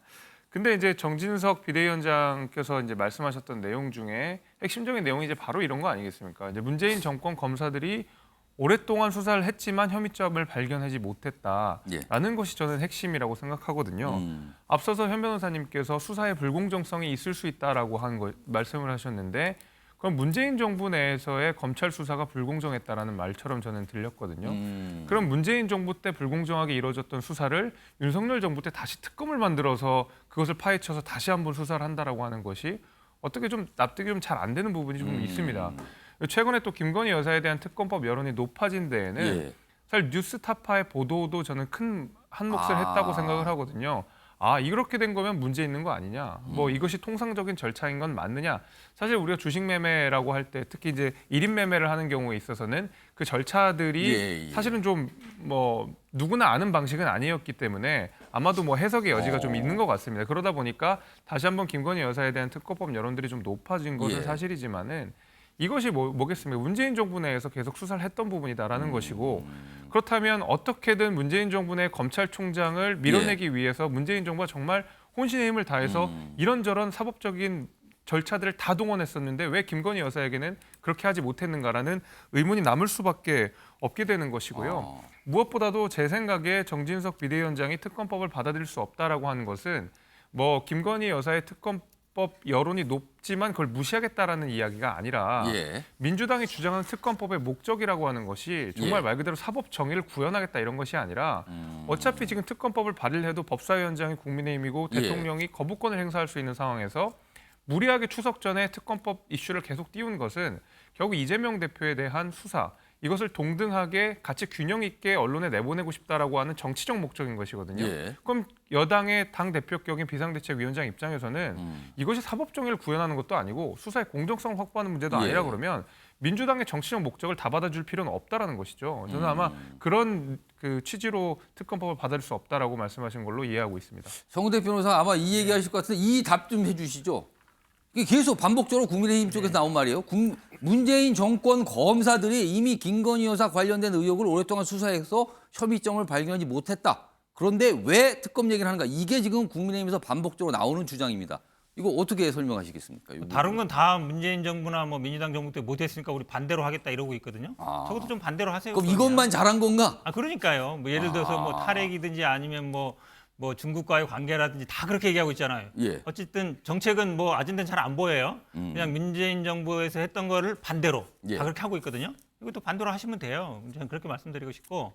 [SPEAKER 9] 근데 이제 정진석 비대위원장께서 이제 말씀하셨던 내용 중에 핵심적인 내용이 이제 바로 이런 거 아니겠습니까? 이제 문재인 정권 검사들이 오랫동안 수사를 했지만 혐의점을 발견하지 못했다라는 것이 저는 핵심이라고 생각하거든요. 앞서서 현 변호사님께서 수사의 불공정성이 있을 수 있다라고 한 말씀을 하셨는데 그럼 문재인 정부 내에서의 검찰 수사가 불공정했다라는 말처럼 저는 들렸거든요. 그럼 문재인 정부 때 불공정하게 이루어졌던 수사를 윤석열 정부 때 다시 특검을 만들어서 그것을 파헤쳐서 다시 한번 수사를 한다라고 하는 것이 어떻게 좀 납득이 좀 잘 안 되는 부분이 좀 있습니다. 최근에 또 김건희 여사에 대한 특검법 여론이 높아진 데에는
[SPEAKER 1] 예.
[SPEAKER 9] 사실 뉴스타파의 보도도 저는 큰 한 몫을 했다고 생각을 하거든요. 이렇게 된 거면 문제 있는 거 아니냐. 뭐 이것이 통상적인 절차인 건 맞느냐. 사실 우리가 주식 매매라고 할 때 특히 이제 1인 매매를 하는 경우에 있어서는 그 절차들이 사실은 좀 뭐 누구나 아는 방식은 아니었기 때문에 아마도 뭐 해석의 여지가 좀 있는 것 같습니다. 그러다 보니까 다시 한번 김건희 여사에 대한 특검법 여론들이 좀 높아진 것은 사실이지만은 이것이 뭐겠습니까? 문재인 정부 내에서 계속 수사를 했던 부분이다라는 것이고 그렇다면 어떻게든 문재인 정부 내 검찰총장을 밀어내기 위해서 문재인 정부가 정말 혼신의 힘을 다해서 이런저런 사법적인 절차들을 다 동원했었는데 왜 김건희 여사에게는 그렇게 하지 못했는가라는 의문이 남을 수밖에 없게 되는 것이고요. 무엇보다도 제 생각에 정진석 비대위원장이 특검법을 받아들일 수 없다라고 하는 것은 뭐 김건희 여사의 특검법 여론이 높지만 그걸 무시하겠다라는 이야기가 아니라 민주당이 주장하는 특검법의 목적이라고 하는 것이 정말 말 그대로 사법 정의를 구현하겠다 이런 것이 아니라 어차피 지금 특검법을 발의해도 법사위원장이 국민의힘이고 대통령이 거부권을 행사할 수 있는 상황에서 무리하게 추석 전에 특검법 이슈를 계속 띄운 것은 결국 이재명 대표에 대한 수사 이것을 동등하게 같이 균형 있게 언론에 내보내고 싶다라고 하는 정치적 목적인 것이거든요. 그럼 여당의 당 대표격인 비상대책위원장 입장에서는 이것이 사법 정의를 구현하는 것도 아니고 수사의 공정성 확보하는 문제도 아니라 그러면 민주당의 정치적 목적을 다 받아줄 필요는 없다라는 것이죠. 저는 아마 그런 그 취지로 특검법을 받아들일 수 없다라고 말씀하신 걸로 이해하고 있습니다.
[SPEAKER 1] 정우택 변호사 아마 이 얘기하실 것 같은데 이 답 좀 해주시죠. 이게 계속 반복적으로 국민의힘 쪽에서 나온 말이에요. 문재인 정권 검사들이 이미 김건희 여사 관련된 의혹을 오랫동안 수사해서 혐의점을 발견하지 못했다. 그런데 왜 특검 얘기를 하는가? 이게 지금 국민의힘에서 반복적으로 나오는 주장입니다. 이거 어떻게 설명하시겠습니까?
[SPEAKER 8] 다른 건 다 문재인 정부나 뭐 민주당 정부 때 못했으니까 우리 반대로 하겠다 이러고 있거든요. 저것도 좀 반대로 하세요.
[SPEAKER 1] 그럼
[SPEAKER 8] 그러면.
[SPEAKER 1] 이것만 잘한 건가?
[SPEAKER 8] 그러니까요. 뭐 예를 들어서 뭐 탈핵이든지 아니면 뭐 중국과의 관계라든지 다 그렇게 얘기하고 있잖아요. 어쨌든 정책은 뭐 아직은 잘 안 보여요. 그냥 문재인 정부에서 했던 거를 반대로 다 그렇게 하고 있거든요. 이것도 반대로 하시면 돼요. 저는 그렇게 말씀드리고 싶고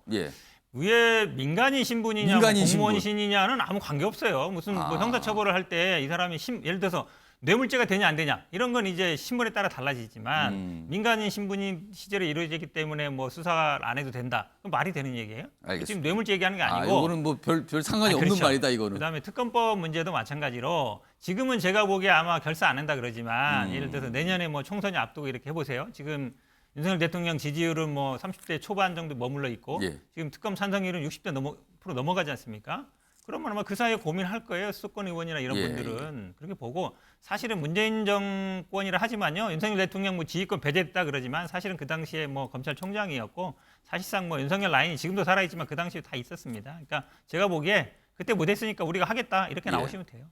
[SPEAKER 8] 위에 민간인 신분이냐 공무원 신이냐는 아무 관계 없어요. 무슨 뭐 형사처벌을 할 때 이 사람이 예를 들어서 뇌물죄가 되냐 안 되냐 이런 건 이제 신분에 따라 달라지지만 민간인 신분이 시절에 이루어지기 때문에 뭐 수사 안 해도 된다. 그럼 말이 되는 얘기예요?
[SPEAKER 1] 알겠습니다.
[SPEAKER 8] 지금 뇌물죄 얘기하는 게 아니고
[SPEAKER 1] 이거는 뭐 별 상관이 없는
[SPEAKER 8] 그렇죠.
[SPEAKER 1] 말이다 이거는.
[SPEAKER 8] 그다음에 특검법 문제도 마찬가지로 지금은 제가 보기에 아마 결사 안 한다 그러지만 예를 들어서 내년에 뭐 총선이 앞두고 이렇게 해보세요. 지금 윤석열 대통령 지지율은 뭐 30대 초반 정도 머물러 있고 지금 특검 찬성률은 60% 넘어가지 않습니까? 그러면 아마 그 사이에 고민할 거예요. 수도권 의원이나 이런 분들은. 그렇게 보고 사실은 문재인 정권이라 하지만요. 윤석열 대통령 뭐 지휘권 배제했다 그러지만 사실은 그 당시에 뭐 검찰총장이었고 사실상 뭐 윤석열 라인이 지금도 살아있지만 그 당시에 다 있었습니다. 그러니까 제가 보기에 그때 못했으니까 우리가 하겠다 이렇게 나오시면 돼요.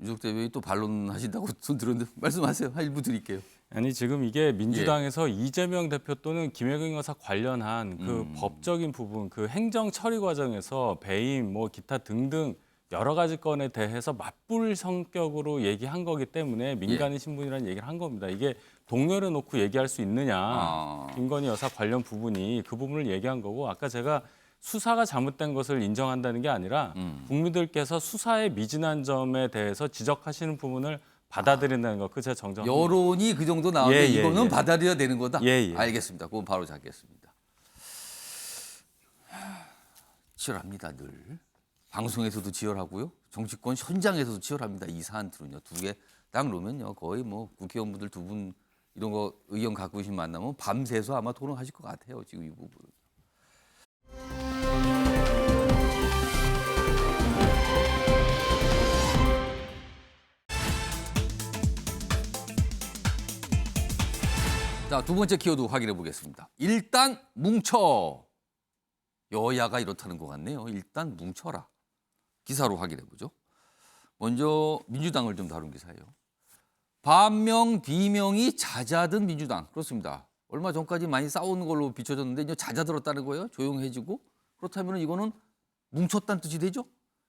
[SPEAKER 1] 유석 대변인 또 반론하신다고 손 들었는데 말씀하세요. 한 1분 드릴게요.
[SPEAKER 6] 아니 지금 이게 민주당에서 이재명 대표 또는 김혜경 여사 관련한 그 법적인 부분, 그 행정 처리 과정에서 배임, 뭐 기타 등등 여러 가지 건에 대해서 맞불 성격으로 얘기한 거기 때문에 민간인 신분이라는 얘기를 한 겁니다. 이게 동료를 놓고 얘기할 수 있느냐, 김건희 여사 관련 부분이 그 부분을 얘기한 거고 아까 제가 수사가 잘못된 것을 인정한다는 게 아니라 국민들께서 수사의 미진한 점에 대해서 지적하시는 부분을 받아들인다는 거, 그 제가 정정.
[SPEAKER 1] 여론이 그 정도 나오는데 이거는
[SPEAKER 6] 예.
[SPEAKER 1] 받아들여야 되는 거다.
[SPEAKER 6] 예.
[SPEAKER 1] 알겠습니다. 그건 바로 잡겠습니다. 치열합니다, 늘. 방송에서도 치열하고요. 정치권 현장에서도 치열합니다. 이 사안들은요. 두 개 딱 놓으면요. 거의 뭐 국회의원분들 두 분 이런 거 의견 갖고 계신 만나면 밤새서 아마 토론하실 것 같아요. 지금 이 부분은. 자, 두 번째 키워드 확인해 보겠습니다. 일단 뭉쳐. 여야가 이렇다는 것 같네요. 일단 뭉쳐라. 기사로 확인해 보죠. 먼저 민주당을 좀 다룬 기사예요. 반명 비명이 잦아든 민주당. 그렇습니다. 얼마 전까지 많이 싸우는 걸로 비춰졌는데 이제 잦아들었다는 거예요. 조용해지고. 그렇다면 이거는 뭉쳤다는 뜻이 되죠.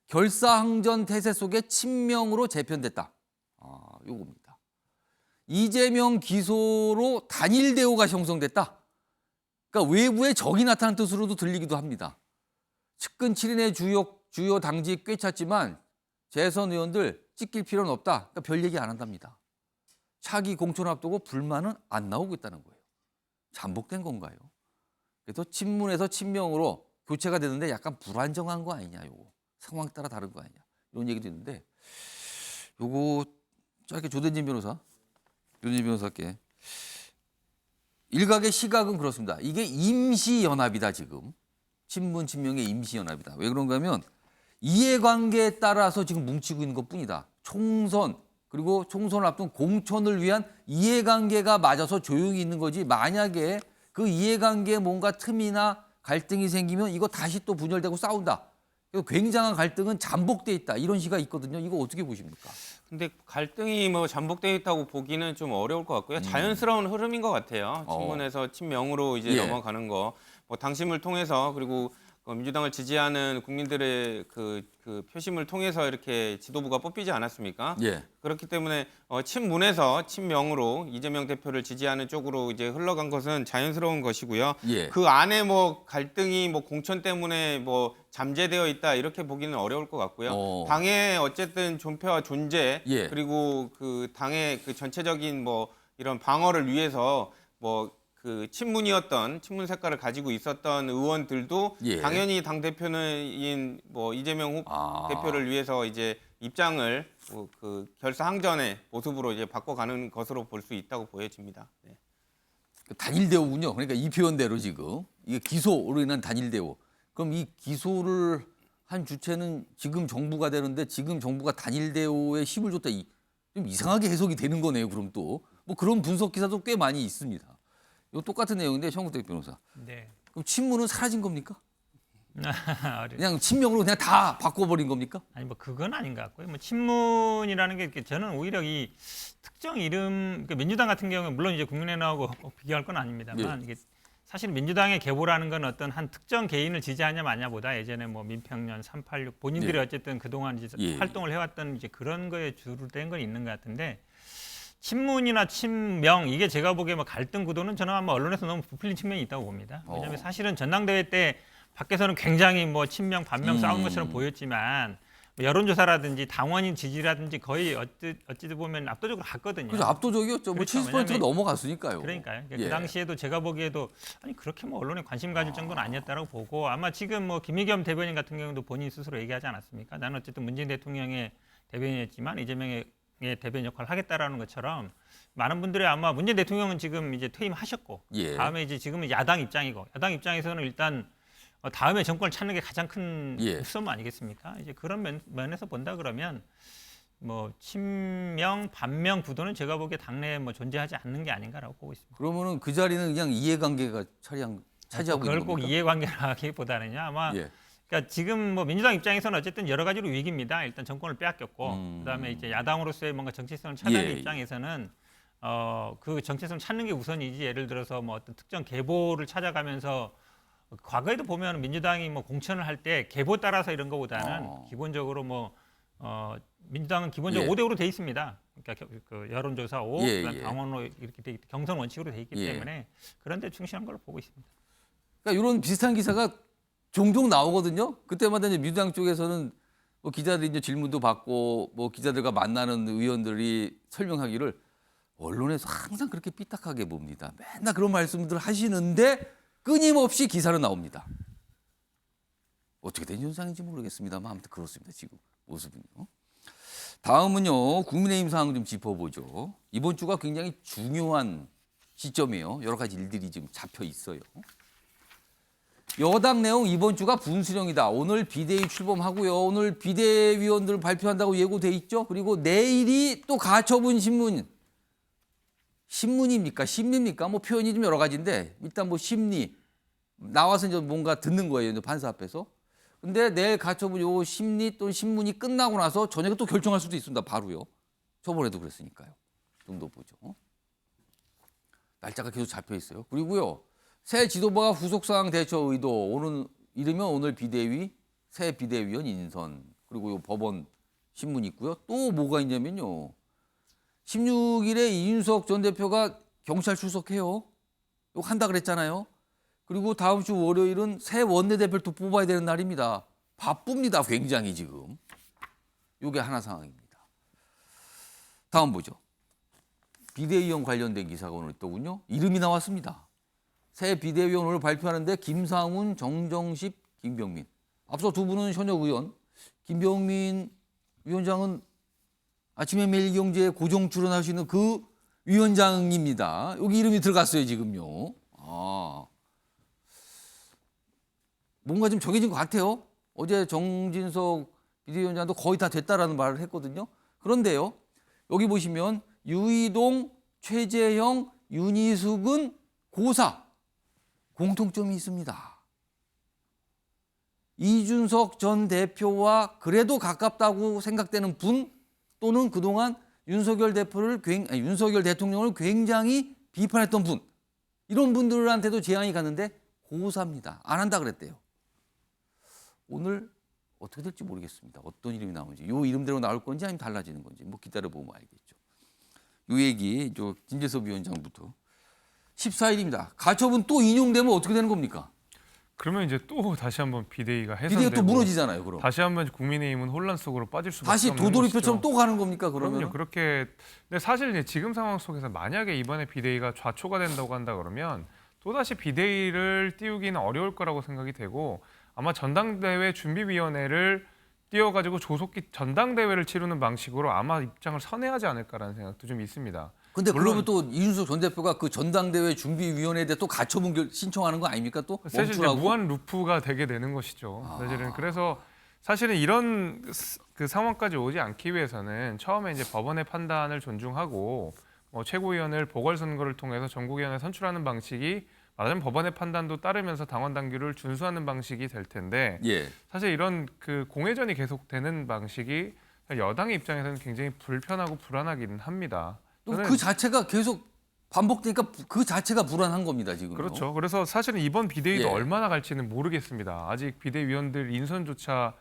[SPEAKER 1] 결사항전 태세 속에 친명으로 재편됐다. 요겁니다. 이재명 기소로 단일 대우가 형성됐다. 그러니까 외부에 적이 나타난 뜻으로도 들리기도 합니다. 측근 7인의 주요 당직 꿰찼지만 재선 의원들 찢길 필요는 없다. 그러니까 별 얘기 안 한답니다. 차기 공천 앞두고 불만은 안 나오고 있다는 거예요. 잠복된 건가요? 그래서 친문에서 친명으로 교체가 되는데 약간 불안정한 거 아니냐, 요거. 상황 따라 다른 거 아니냐. 이런 얘기도 있는데 요거 짧게 조대진 변호사께 일각의 시각은 그렇습니다. 이게 임시연합이다 지금. 친문 친명의 임시연합이다. 왜 그런가 하면 이해관계에 따라서 지금 뭉치고 있는 것뿐이다. 총선 그리고 총선을 앞둔 공천을 위한 이해관계가 맞아서 조용히 있는 거지 만약에 그 이해관계에 뭔가 틈이나 갈등이 생기면 이거 다시 또 분열되고 싸운다. 굉장한 갈등은 잠복돼 있다. 이런 시가 있거든요. 이거 어떻게 보십니까?
[SPEAKER 7] 근데 갈등이 뭐 잠복되어 있다고 보기는 좀 어려울 것 같고요. 자연스러운 흐름인 것 같아요. 친문에서 친명으로 이제
[SPEAKER 1] 예.
[SPEAKER 7] 넘어가는 거. 뭐 당심을 통해서 그리고 민주당을 지지하는 국민들의 그 표심을 통해서 이렇게 지도부가 뽑히지 않았습니까?
[SPEAKER 1] 예.
[SPEAKER 7] 그렇기 때문에 친문에서 친명으로 이재명 대표를 지지하는 쪽으로 이제 흘러간 것은 자연스러운 것이고요.
[SPEAKER 1] 예.
[SPEAKER 7] 그 안에 뭐 갈등이 뭐 공천 때문에 뭐 잠재되어 있다 이렇게 보기는 어려울 것 같고요. 당의 어쨌든 존폐와 존재
[SPEAKER 1] 예.
[SPEAKER 7] 그리고 그 당의 그 전체적인 뭐 이런 방어를 위해서 뭐 그 친문 색깔을 가지고 있었던 의원들도
[SPEAKER 1] 예.
[SPEAKER 7] 당연히 당 대표는 뭐 이재명 대표를 위해서 이제 입장을 그 결사항전의 모습으로 이제 바꿔가는 것으로 볼 수 있다고 보여집니다. 네.
[SPEAKER 1] 단일 대우군요. 그러니까 이 표현대로 지금 이게 기소로 인한 단일 대우. 그럼 이 기소를 한 주체는 지금 정부가 되는데 지금 정부가 단일 대우에 힘을 줬다. 좀 이상하게 해석이 되는 거네요. 그럼 또 뭐 그런 분석 기사도 꽤 많이 있습니다. 이거 똑같은 내용인데 정국택 변호사.
[SPEAKER 8] 네.
[SPEAKER 1] 그럼 친문은 사라진 겁니까? 그냥 친명으로 그냥 다 바꿔버린 겁니까?
[SPEAKER 8] 아니 뭐 그건 아닌 것 같고요. 뭐 친문이라는 게 저는 오히려 이 특정 이름 그러니까 민주당 같은 경우에 물론 이제 국민의힘하고 비교할 건 아닙니다만 이게 사실 민주당의 계보라는 건 어떤 한 특정 개인을 지지하냐 마냐보다 예전에 뭐 민평년 386 본인들이 어쨌든 그동안 이제 활동을 해왔던 이제 그런 거에 주로 된 건 있는 것 같은데 친문이나 친명 이게 제가 보기에 뭐 갈등 구도는 저는 아마 언론에서 너무 부풀린 측면이 있다고 봅니다. 왜냐하면 사실은 전당대회 때 밖에서는 굉장히 뭐 친명 반명 싸우는 것처럼 보였지만 여론조사라든지 당원인 지지라든지 거의 어찌 보면 압도적으로 갔거든요.
[SPEAKER 1] 그래서 압도적이었죠.
[SPEAKER 8] 그렇죠.
[SPEAKER 1] 뭐 70%가 넘어갔으니까요.
[SPEAKER 8] 그러니까요. 그 당시에도 제가 보기에도 아니 그렇게 뭐 언론에 관심 가질 정도는 아니었다고 보고 아마 지금 뭐 김의겸 대변인 같은 경우도 본인 스스로 얘기하지 않았습니까? 나는 어쨌든 문재인 대통령의 대변인이었지만 이재명의 대변인 역할을 하겠다라는 것처럼 많은 분들이 아마 문재인 대통령은 지금 이제 퇴임하셨고 다음에 이제 지금은 야당 입장이고 야당 입장에서는 일단 다음에 정권을 찾는 게 가장 큰 우선 아니겠습니까? 이제 그런 면에서 본다 그러면 뭐 친명 반명 구도는 제가 보기에 당내에 뭐 존재하지 않는 게 아닌가라고 보고 있습니다.
[SPEAKER 1] 그러면은 그 자리는 그냥 이해관계가 차지하고
[SPEAKER 8] 그걸
[SPEAKER 1] 있는
[SPEAKER 8] 꼭
[SPEAKER 1] 겁니까?
[SPEAKER 8] 이해관계라기보다는요 아마 그러니까 지금 뭐 민주당 입장에서는 어쨌든 여러 가지로 위기입니다. 일단 정권을 빼앗겼고 그다음에 이제 야당으로서의 뭔가 정체성을 찾는 입장에서는 그 정체성 찾는 게 우선이지 예를 들어서 뭐 어떤 특정 계보를 찾아가면서 과거에도 보면 민주당이 뭐 공천을 할 때 계보 따라서 이런 거보다는 기본적으로 뭐 민주당은 기본적으로 5대5로 돼 있습니다. 그러니까 그 여론조사 5, 그다음 당원으로 이렇게 돼 있기 경선 원칙으로 돼 있기 때문에 그런 데 충실한 걸로 보고 있습니다.
[SPEAKER 1] 그러니까 이런 비슷한 기사가 종종 나오거든요. 그때마다 이제 민주당 쪽에서는 뭐 기자들이 이제 질문도 받고 뭐 기자들과 만나는 의원들이 설명하기를 언론에서 항상 그렇게 삐딱하게 봅니다. 맨날 그런 말씀들 하시는데 끊임없이 기사로 나옵니다. 어떻게 된 현상인지 모르겠습니다만 아무튼 그렇습니다. 지금 모습은요. 다음은요. 국민의힘 상황 좀 짚어보죠. 이번 주가 굉장히 중요한 시점이에요. 여러 가지 일들이 지금 잡혀 있어요. 여당 내용 이번 주가 분수령이다. 오늘 비대위 출범하고요. 오늘 비대위원들 발표한다고 예고돼 있죠. 그리고 내일이 또 가처분 신문. 신문입니까? 심리입니까? 뭐 표현이 좀 여러 가지인데 일단 뭐 심리 나와서 이제 뭔가 듣는 거예요. 이제 판사 앞에서. 근데 내일 가처분 요 심리 또는 신문이 끝나고 나서 저녁에 또 결정할 수도 있습니다. 바로요. 저번에도 그랬으니까요. 정도 보죠. 날짜가 계속 잡혀 있어요. 그리고요. 새 지도부가 후속사항 대처 의도 오늘 이르면 오늘 비대위 새 비대위원 인선 그리고 요 법원 신문 있고요. 또 뭐가 있냐면요. 16일에 이준석 전 대표가 경찰 출석해요. 이거 한다 그랬잖아요. 그리고 다음 주 월요일은 새 원내대표를 또 뽑아야 되는 날입니다. 바쁩니다. 굉장히 지금. 이게 하나 상황입니다. 다음 보죠. 비대위원 관련된 기사가 오늘 있더군요. 이름이 나왔습니다. 새 비대위원 오늘 발표하는데 김상훈, 정정식, 김병민. 앞서 두 분은 현역 의원. 김병민 위원장은 아침에 매일경제에 고정 출연하시는 그 위원장입니다. 여기 이름이 들어갔어요, 지금요. 뭔가 좀 정해진 것 같아요. 어제 정진석 비대위원장도 거의 다 됐다라는 말을 했거든요. 그런데요, 여기 보시면 유이동, 최재형, 윤희숙은 고사 공통점이 있습니다. 이준석 전 대표와 그래도 가깝다고 생각되는 분 또는 그동안 윤석열 대통령을 굉장히 비판했던 분, 이런 분들한테도 재앙이 갔는데 고사입니다. 안 한다 그랬대요. 오늘 어떻게 될지 모르겠습니다. 어떤 이름이 나오는지, 이 이름대로 나올 건지 아니면 달라지는 건지 뭐 기다려보면 알겠죠. 이 얘기 김재섭 위원장부터 14일입니다. 가처분 또 인용되면 어떻게 되는 겁니까?
[SPEAKER 9] 그러면 이제 또 다시 한번 비대위가 해산되고
[SPEAKER 1] 비대위가 또 무너지잖아요. 그럼
[SPEAKER 9] 다시 한번 국민의힘은 혼란 속으로 빠질 수밖에
[SPEAKER 1] 다시
[SPEAKER 9] 없는
[SPEAKER 1] 도돌이표처럼
[SPEAKER 9] 것이죠.
[SPEAKER 1] 또 가는 겁니까? 그러면
[SPEAKER 9] 그럼요. 그렇게. 근데 사실 이제 지금 상황 속에서 만약에 이번에 비대위가 좌초가 된다고 한다 그러면 또 다시 비대위를 띄우기는 어려울 거라고 생각이 되고, 아마 전당대회 준비위원회를 띄워가지고 조속히 전당대회를 치르는 방식으로 아마 입장을 선회하지 않을까라는 생각도 좀 있습니다.
[SPEAKER 1] 근데
[SPEAKER 9] 물론
[SPEAKER 1] 그러면 또 이준석 전 대표가 그 전당대회 준비위원회에 또 가처분 신청하는 거 아닙니까? 또
[SPEAKER 9] 사실 이제
[SPEAKER 1] 멈추라고?
[SPEAKER 9] 무한 루프가 되게 되는 것이죠. 사실은 그래서 사실은 이런 그 상황까지 오지 않기 위해서는 처음에 이제 법원의 판단을 존중하고 최고위원을 보궐선거를 통해서 전국위원회 선출하는 방식이 말하자면 법원의 판단도 따르면서 당원 당규를 준수하는 방식이 될 텐데,
[SPEAKER 1] 예.
[SPEAKER 9] 사실 이런 그 공회전이 계속되는 방식이 여당의 입장에서는 굉장히 불편하고 불안하기는 합니다. 저는
[SPEAKER 1] 그 자체가 계속 반복되니까 그 자체가 불안한 겁니다, 지금.
[SPEAKER 9] 그렇죠. 그래서 사실은 이번 비대위도
[SPEAKER 1] 예.
[SPEAKER 9] 얼마나 갈지는 모르겠습니다. 아직 비대위원들 인선조차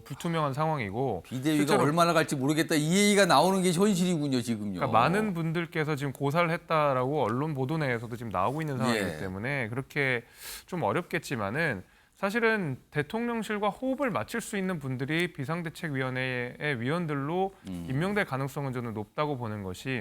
[SPEAKER 9] 불투명한 상황이고,
[SPEAKER 1] 비대위가
[SPEAKER 9] 실제로
[SPEAKER 1] 얼마나 갈지 모르겠다, 이 얘기가 나오는 게 현실이군요, 지금요.
[SPEAKER 9] 그러니까 많은 분들께서 지금 고사를 했다라고 언론 보도 내에서도 지금 나오고 있는 상황이기
[SPEAKER 1] 예.
[SPEAKER 9] 때문에 그렇게 좀 어렵겠지만은, 사실은 대통령실과 호흡을 맞출 수 있는 분들이 비상대책위원회의 위원들로 임명될 가능성은 저는 높다고 보는 것이,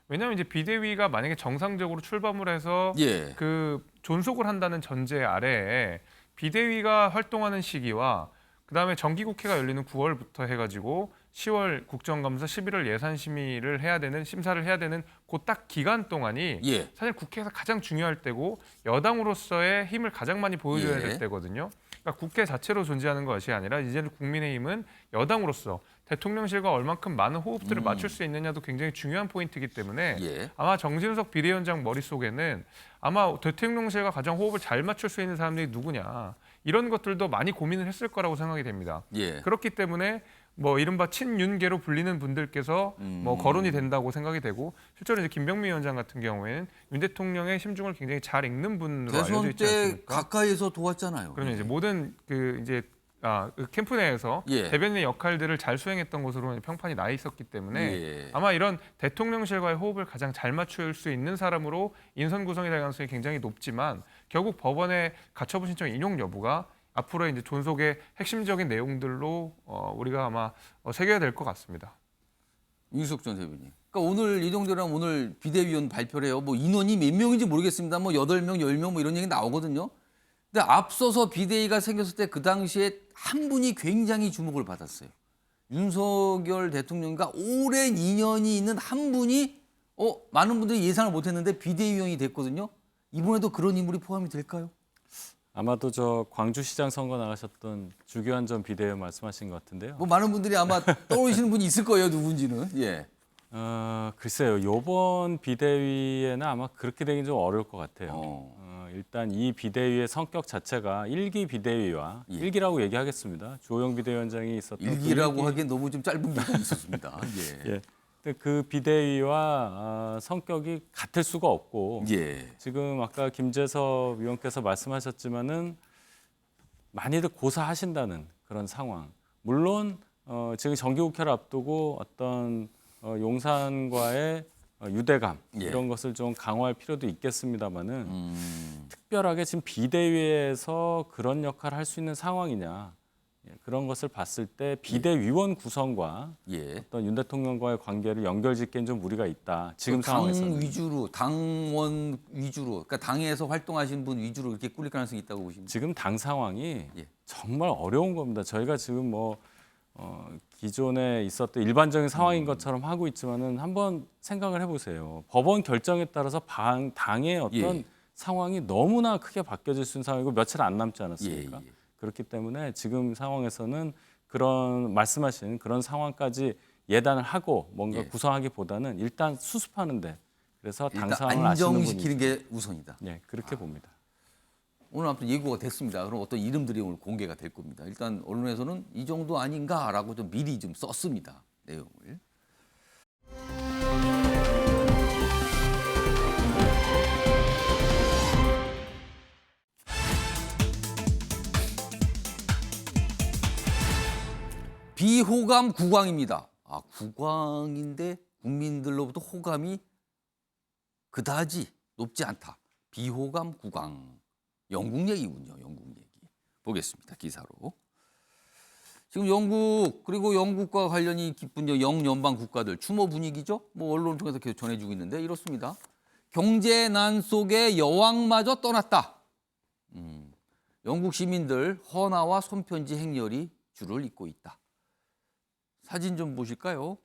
[SPEAKER 9] 왜냐하면 이제 비대위가 만약에 정상적으로 출범을 해서
[SPEAKER 1] 예.
[SPEAKER 9] 그 존속을 한다는 전제 아래에 비대위가 활동하는 시기와 그다음에 정기국회가 열리는 9월부터 해가지고 10월 국정감사, 11월 예산심의를 해야 되는, 심사를 해야 되는 그 딱 기간 동안이
[SPEAKER 1] 예.
[SPEAKER 9] 사실 국회에서 가장 중요할 때고 여당으로서의 힘을 가장 많이 보여줘야
[SPEAKER 1] 예.
[SPEAKER 9] 될 때거든요. 그러니까 국회 자체로 존재하는 것이 아니라 이제는 국민의힘은 여당으로서 대통령실과 얼만큼 많은 호흡들을 맞출 수 있느냐도 굉장히 중요한 포인트이기 때문에
[SPEAKER 1] 예.
[SPEAKER 9] 아마 정진석 비대위원장 머릿속에는 아마 대통령실과 가장 호흡을 잘 맞출 수 있는 사람들이 누구냐, 이런 것들도 많이 고민을 했을 거라고 생각이 됩니다.
[SPEAKER 1] 예.
[SPEAKER 9] 그렇기 때문에 이른바 친윤계로 불리는 분들께서 거론이 된다고 생각이 되고, 실제로 이제 김병민 위원장 같은 경우에는 윤 대통령의 심중을 굉장히 잘 읽는 분으로 알려져
[SPEAKER 1] 대선
[SPEAKER 9] 있지
[SPEAKER 1] 때
[SPEAKER 9] 않습니까?
[SPEAKER 1] 가까이에서 도왔잖아요.
[SPEAKER 9] 그러면 이제 모든 그 캠프 내에서
[SPEAKER 1] 예.
[SPEAKER 9] 대변인의 역할들을 잘 수행했던 것으로 평판이 나 있었기 때문에
[SPEAKER 1] 예.
[SPEAKER 9] 아마 이런 대통령실과의 호흡을 가장 잘 맞출 수 있는 사람으로 인선 구성이 될 가능성이 굉장히 높지만, 결국 법원의 가처분 신청 인용 여부가 앞으로의 이제 존속의 핵심적인 내용들로 우리가 아마 새겨야 될 것 같습니다.
[SPEAKER 1] 윤석 전 대변인. 그러니까 오늘 이동대랑 오늘 비대위원 발표를 해요. 인원이 몇 명인지 모르겠습니다. 8명, 10명 이런 얘기 나오거든요. 근데 앞서서 비대위가 생겼을 때 그 당시에 한 분이 굉장히 주목을 받았어요. 윤석열 대통령과 오랜 인연이 있는 한 분이 많은 분들이 예상을 못했는데 비대위원이 됐거든요. 이번에도 그런 인물이 포함이 될까요?
[SPEAKER 6] 아마도 저 광주시장 선거 나가셨던 주교환 전 비대위원 말씀하신 것 같은데요.
[SPEAKER 1] 많은 분들이 아마 떠오르시는 분이 있을 거예요, 누군지는. 예.
[SPEAKER 6] 글쎄요. 이번 비대위에는 아마 그렇게 되긴 좀 어려울 것 같아요. 일단 이 비대위의 성격 자체가 일기 비대위와
[SPEAKER 1] 예.
[SPEAKER 6] 일기라고 얘기하겠습니다. 조영 비대위원장이 있었던
[SPEAKER 1] 일기라고 하기엔 너무 좀 짧은 기간이 있었습니다. 예.
[SPEAKER 6] 예. 근데 그 비대위와 성격이 같을 수가 없고,
[SPEAKER 1] 예.
[SPEAKER 6] 지금 아까 김재섭 위원께서 말씀하셨지만은 많이들 고사하신다는 그런 상황. 물론 지금 정기국회를 앞두고 어떤 용산과의 유대감
[SPEAKER 1] 예.
[SPEAKER 6] 이런 것을 좀 강화할 필요도 있겠습니다만은 특별하게 지금 비대위에서 그런 역할을 할 수 있는 상황이냐 그런 것을 봤을 때 비대위원 구성과
[SPEAKER 1] 예.
[SPEAKER 6] 어떤 윤 대통령과의 관계를 연결짓기엔 좀 무리가 있다. 지금
[SPEAKER 1] 당
[SPEAKER 6] 상황에서는.
[SPEAKER 1] 위주로, 당원 위주로, 그러니까 당에서 활동하시는 분 위주로 이렇게 꿀릴 가능성이 있다고 보십니까?
[SPEAKER 6] 지금 당 상황이
[SPEAKER 1] 예.
[SPEAKER 6] 정말 어려운 겁니다. 저희가 지금 뭐 기존에 있었던 일반적인 상황인 것처럼 하고 있지만은 한번 생각을 해보세요. 법원 결정에 따라서 당의 어떤
[SPEAKER 1] 예.
[SPEAKER 6] 상황이 너무나 크게 바뀌어질 수 있는 상황이고 며칠 안 남지 않았습니까?
[SPEAKER 1] 예, 예.
[SPEAKER 6] 그렇기 때문에 지금 상황에서는 그런 말씀하신 그런 상황까지 예단을 하고 뭔가
[SPEAKER 1] 예.
[SPEAKER 6] 구성하기보다는 일단 수습하는데 그래서 당
[SPEAKER 1] 일단
[SPEAKER 6] 상황을 아시는
[SPEAKER 1] 안정시키는
[SPEAKER 6] 분이
[SPEAKER 1] 게 우선이다.
[SPEAKER 6] 네 그렇게 봅니다.
[SPEAKER 1] 오늘 아무튼 예고가 됐습니다. 그럼 어떤 이름들이 오늘 공개가 될 겁니다. 일단 언론에서는 이 정도 아닌가라고 좀 미리 좀 썼습니다. 내용을. 비호감 국왕입니다. 아, 국왕인데 국민들로부터 호감이 그다지 높지 않다. 비호감 국왕. 영국 얘기군요. 영국 얘기. 보겠습니다. 기사로. 지금 영국 그리고 영국과 관련이 깊은 영연방 국가들 추모 분위기죠. 뭐 언론을 통해서 계속 전해주고 있는데 이렇습니다. 경제난 속에 여왕마저 떠났다. 영국 시민들 헌화와 손편지 행렬이 줄을 잇고 있다. 사진 좀 보실까요?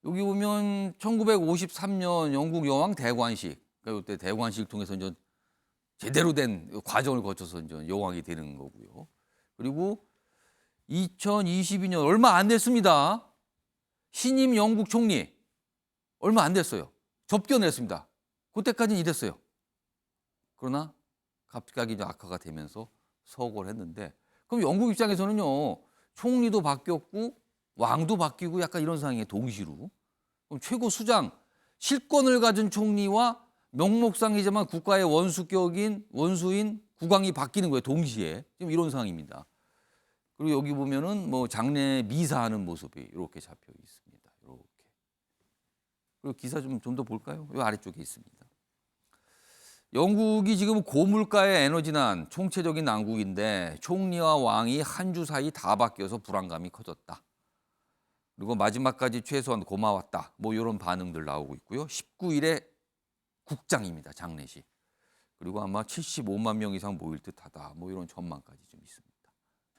[SPEAKER 1] 여기 보면 1953년 영국 여왕 대관식. 그러니까 이때 대관식을 통해서 이제 제대로 된 과정을 거쳐서 이제 여왕이 되는 거고요. 그리고 2022년 얼마 안 됐습니다. 신임 영국 총리 얼마 안 됐어요. 접견했습니다. 그때까지는 이랬어요. 그러나 갑자기 이제 악화가 되면서 서거를 했는데 그럼 영국 입장에서는요. 총리도 바뀌었고 왕도 바뀌고 약간 이런 상황에 동시로 그럼 최고 수장 실권을 가진 총리와 명목상이지만 국가의 원수인 국왕이 바뀌는 거예요. 동시에 지금 이런 상황입니다. 그리고 여기 보면은 뭐 장례 미사하는 모습이 이렇게 잡혀 있습니다. 이렇게. 그리고 기사 좀 더 볼까요? 이 아래쪽에 있습니다. 영국이 지금 고물가의 에너지난 총체적인 난국인데 총리와 왕이 한 주 사이 다 바뀌어서 불안감이 커졌다. 그리고 마지막까지 최소한 고마웠다. 뭐 이런 반응들 나오고 있고요. 19일에 국장입니다. 장례식. 그리고 아마 75만 명 이상 모일 듯하다. 뭐 이런 전망까지 좀 있습니다.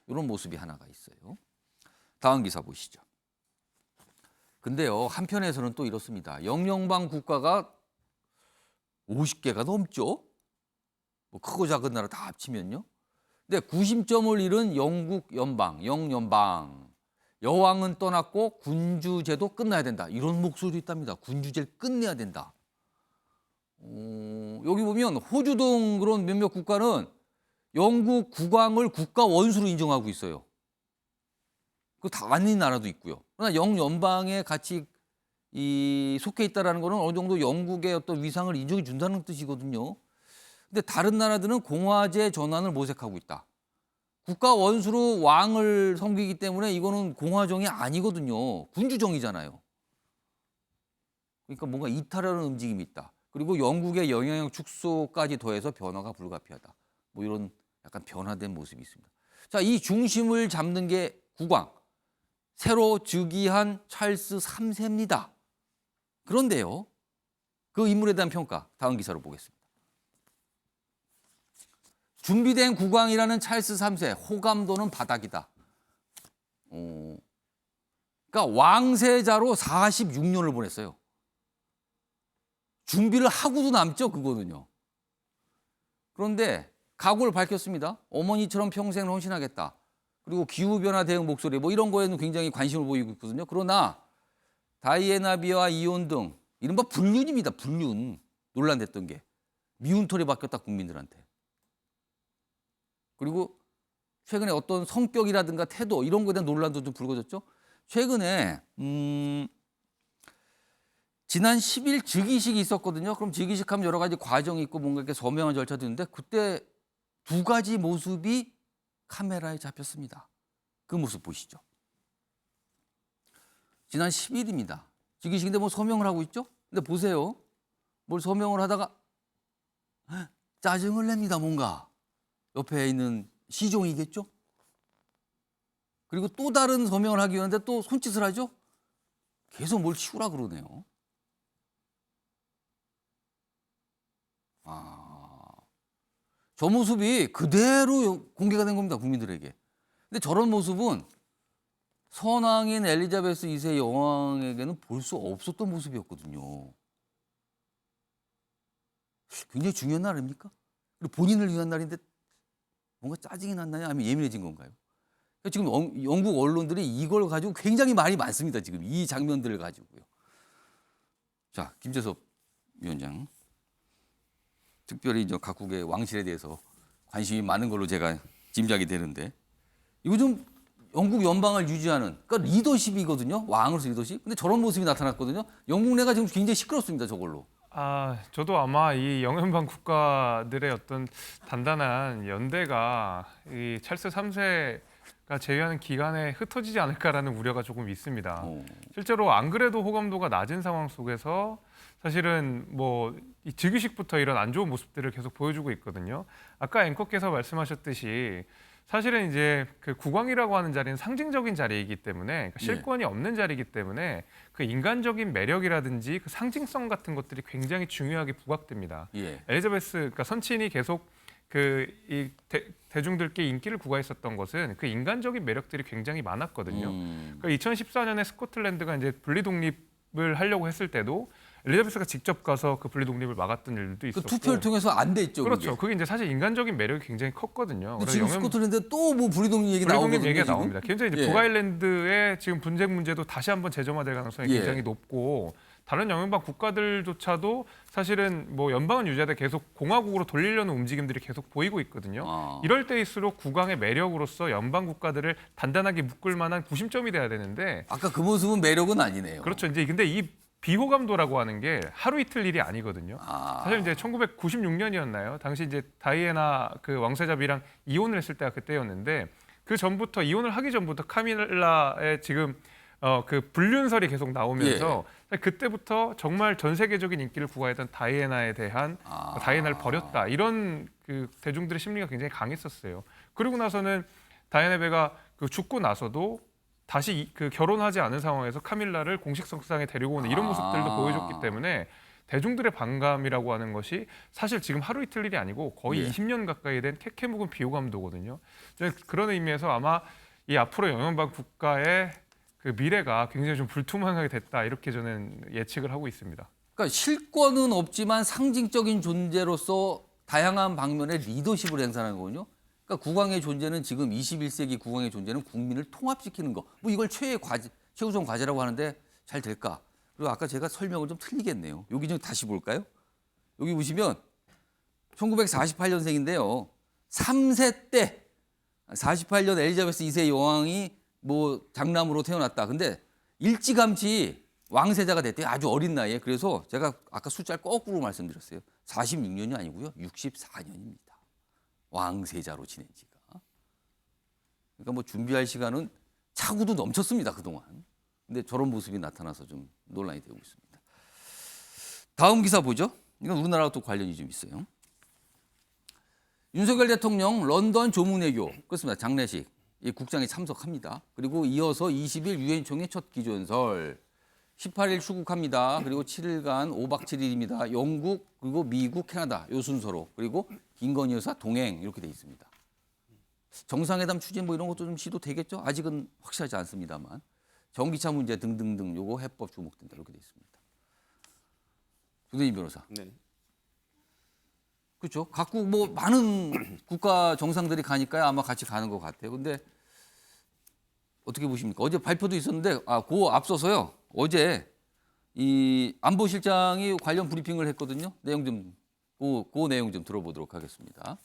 [SPEAKER 1] 이런 모습이 하나가 있어요. 다음 기사 보시죠. 근데요. 한편에서는 또 이렇습니다. 영연방 국가가 50개가 넘죠. 뭐 크고 작은 나라 다 합치면요. 근데 구심점을 잃은 영국 연방, 영연방. 여왕은 떠났고 군주제도 끝나야 된다. 이런 목소리도 있답니다. 군주제를 끝내야 된다. 여기 보면 호주 등 그런 몇몇 국가는 영국 국왕을 국가 원수로 인정하고 있어요. 그 다 아닌 나라도 있고요. 그러나 영연방에 같이 속해 있다라는 것은 어느 정도 영국의 어떤 위상을 인정해 준다는 뜻이거든요. 근데 다른 나라들은 공화제 전환을 모색하고 있다. 국가 원수로 왕을 섬기기 때문에 이거는 공화정이 아니거든요. 군주정이잖아요. 그러니까 뭔가 이탈하는 움직임이 있다. 그리고 영국의 영향력 축소까지 더해서 변화가 불가피하다. 뭐 이런 약간 변화된 모습이 있습니다. 자, 이 중심을 잡는 게 국왕. 새로 즉위한 찰스 3세입니다. 그런데요. 그 인물에 대한 평가 다음 기사로 보겠습니다. 준비된 국왕이라는 찰스 3세 호감도는 바닥이다. 그러니까 왕세자로 46년을 보냈어요. 준비를 하고도 남죠, 그거는요. 그런데 각오를 밝혔습니다. 어머니처럼 평생을 헌신하겠다. 그리고 기후변화 대응 목소리 뭐 이런 거에는 굉장히 관심을 보이고 있거든요. 그러나 다이애나 비와 이혼 등 이른바 불륜입니다. 불륜. 논란됐던 게. 미운 털이 바뀌었다, 국민들한테. 그리고 최근에 어떤 성격이라든가 태도 이런 거에 대한 논란도 좀 불거졌죠. 최근에 지난 10일 즉위식이 있었거든요. 그럼 즉위식 하면 여러 가지 과정이 있고 뭔가 이렇게 서명한 절차도 있는데 그때 두 가지 모습이 카메라에 잡혔습니다. 그 모습 보시죠. 지난 10일입니다. 즉위식인데 뭐 서명을 하고 있죠? 근데 보세요. 뭘 서명을 하다가 짜증을 냅니다, 뭔가. 옆에 있는 시종이겠죠? 그리고 또 다른 서명을 하기 위한데 또 손짓을 하죠? 계속 뭘 치우라 그러네요. 저 모습이 그대로 공개가 된 겁니다, 국민들에게. 근데 저런 모습은 선왕인 엘리자베스 2세 여왕에게는 볼 수 없었던 모습이었거든요. 굉장히 중요한 날 아닙니까? 그리고 본인을 위한 날인데 뭔가 짜증이 났나요? 아니면 예민해진 건가요? 지금 영국 언론들이 이걸 가지고 굉장히 말이 많습니다. 지금 이 장면들을 가지고요. 자, 김재섭 위원장. 특별히 이제 각국의 왕실에 대해서 관심이 많은 걸로 제가 짐작이 되는데 이거 좀 영국 연방을 유지하는 그러니까 리더십이거든요. 왕으로서 리더십. 근데 저런 모습이 나타났거든요. 영국 내가 지금 굉장히 시끄럽습니다. 저걸로.
[SPEAKER 9] 저도 아마 이 영연방 국가들의 어떤 단단한 연대가 이 찰스 3세가 제위하는 기간에 흩어지지 않을까라는 우려가 조금 있습니다. 실제로 안 그래도 호감도가 낮은 상황 속에서 사실은 뭐 이 즉위식부터 이런 안 좋은 모습들을 계속 보여주고 있거든요. 아까 앵커께서 말씀하셨듯이 사실은 이제 그 국왕이라고 하는 자리는 상징적인 자리이기 때문에 그러니까 실권이 없는 자리이기 때문에 그 인간적인 매력이라든지 그 상징성 같은 것들이 굉장히 중요하게 부각됩니다. 엘리자베스 그러니까 선친이 계속 그 이 대중들께 인기를 구가했었던 것은 그 인간적인 매력들이 굉장히 많았거든요. 그러니까 2014년에 스코틀랜드가 이제 분리 독립을 하려고 했을 때도 엘리자베스가 직접 가서 그 분리 독립을 막았던 일도 있었고.
[SPEAKER 1] 그 투표를 통해서 안 됐죠.
[SPEAKER 9] 그렇죠. 그게 이제 사실 인간적인 매력이 굉장히 컸거든요.
[SPEAKER 1] 근데 지금 스코틀랜드 또 뭐 분리 독립 얘기 나오거든요.
[SPEAKER 9] 얘기가 나옵니다. 굉장히 이제 북아일랜드의 지금 분쟁 문제도 다시 한번 재점화될 가능성이 굉장히 높고 다른 영연방 국가들조차도 사실은 뭐 연방은 유지하되 계속 공화국으로 돌리려는 움직임들이 계속 보이고 있거든요. 이럴 때일수록 국왕의 매력으로서 연방 국가들을 단단하게 묶을 만한 구심점이 돼야 되는데
[SPEAKER 1] 아까 그 모습은 매력은 아니네요.
[SPEAKER 9] 그렇죠. 이제 근데 이 비호감도라고 하는 게 하루 이틀 일이 아니거든요. 사실 이제 1996년이었나요? 당시 이제 다이애나 그 왕세자비랑 이혼을 했을 때가 그때였는데 그 전부터 이혼을 하기 전부터 카밀라의 지금 그 불륜설이 계속 나오면서 그때부터 정말 전 세계적인 인기를 구가했던 다이애나에 대한 다이애나를 버렸다 이런 그 대중들의 심리가 굉장히 강했었어요. 그리고 나서는 다이애나배가 그 죽고 나서도 다시 그 결혼하지 않은 상황에서 카밀라를 공식 석상에 데리고 오는 이런 모습들도 보여줬기 때문에 대중들의 반감이라고 하는 것이 사실 지금 하루 이틀 일이 아니고 거의 20년 가까이 된 캐캐 묵은 비호감도거든요. 그런 의미에서 아마 이 앞으로 영연방 국가의 그 미래가 굉장히 좀 불투명하게 됐다 이렇게 저는 예측을 하고 있습니다.
[SPEAKER 1] 그러니까 실권은 없지만 상징적인 존재로서 다양한 방면의 리더십을 행사하는 거군요. 그러니까 국왕의 존재는 지금 21세기 국왕의 존재는 국민을 통합시키는 거. 뭐 이걸 최우선 과제라고 하는데 잘 될까? 그리고 아까 제가 설명을 좀 틀리겠네요. 여기 좀 다시 볼까요? 여기 보시면 1948년생인데요. 3세 때 48년 엘리자베스 2세 여왕이 뭐 장남으로 태어났다. 근데 일찌감치 왕세자가 됐대요. 아주 어린 나이에. 그래서 제가 아까 숫자를 거꾸로 말씀드렸어요. 46년이 아니고요. 64년입니다. 왕세자로 지낸 지가. 그러니까 뭐 준비할 시간은 차고도 넘쳤습니다. 그동안. 근데 저런 모습이 나타나서 좀 논란이 되고 있습니다. 다음 기사 보죠. 이건 우리나라와 또 관련이 좀 있어요. 윤석열 대통령 런던 조문외교. 그렇습니다. 장례식. 이 국장에 참석합니다. 그리고 이어서 20일 유엔 총회 첫 기조연설. 18일 출국합니다. 그리고 7일간 5박 7일입니다. 영국 그리고 미국, 캐나다 요 순서로. 그리고 김건희 여사 동행 이렇게 돼 있습니다. 정상회담 추진 뭐 이런 것도 좀 시도되겠죠? 아직은 확실하지 않습니다만. 전기차 문제 등등등 요거 해법 주목된다 이렇게 돼 있습니다. 조대진 변호사.
[SPEAKER 7] 네.
[SPEAKER 1] 그렇죠. 각국 뭐 많은 국가 정상들이 가니까요 아마 같이 가는 것 같아요. 근데 어떻게 보십니까? 어제 발표도 있었는데 그 앞서서요. 어제 이 안보실장이 관련 브리핑을 했거든요. 내용 좀 그 내용 좀 들어보도록 하겠습니다.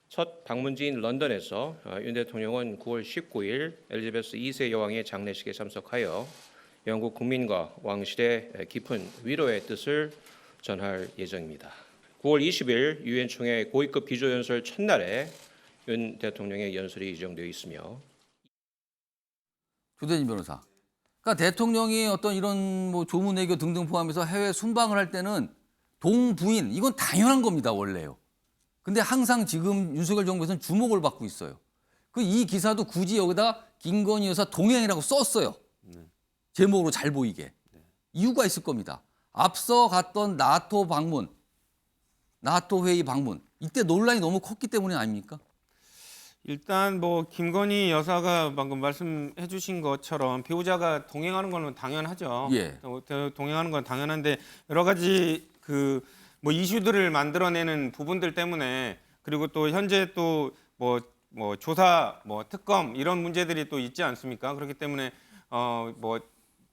[SPEAKER 10] 첫 방문지인 런던에서 윤 대통령은 9월 19일 엘리자베스 2세 여왕의 장례식에 참석하여 영국 국민과 왕실의 깊은 위로의 뜻을 전할 예정입니다. 9월 20일 유엔 총회 고위급 비조연설 첫날에 윤 대통령의 연설이 예정되어 있으며
[SPEAKER 1] 조대진 변호사. 그러니까 대통령이 어떤 이런 뭐 조문 외교 등등 포함해서 해외 순방을 할 때는 동부인 이건 당연한 겁니다 원래요. 근데 항상 지금 윤석열 정부에서는 주목을 받고 있어요. 그 이 기사도 굳이 여기다 김건희 여사 동행이라고 썼어요. 제목으로 잘 보이게. 이유가 있을 겁니다. 앞서 갔던 나토 방문, 나토 회의 방문 이때 논란이 너무 컸기 때문에 아닙니까?
[SPEAKER 7] 일단 뭐 김건희 여사가 방금 말씀해 주신 것처럼 배우자가 동행하는 거는 당연하죠.
[SPEAKER 1] 예.
[SPEAKER 7] 동행하는 건 당연한데 여러 가지 그 뭐 이슈들을 만들어내는 부분들 때문에 그리고 또 현재 또 뭐 조사 뭐 특검 이런 문제들이 또 있지 않습니까? 그렇기 때문에 뭐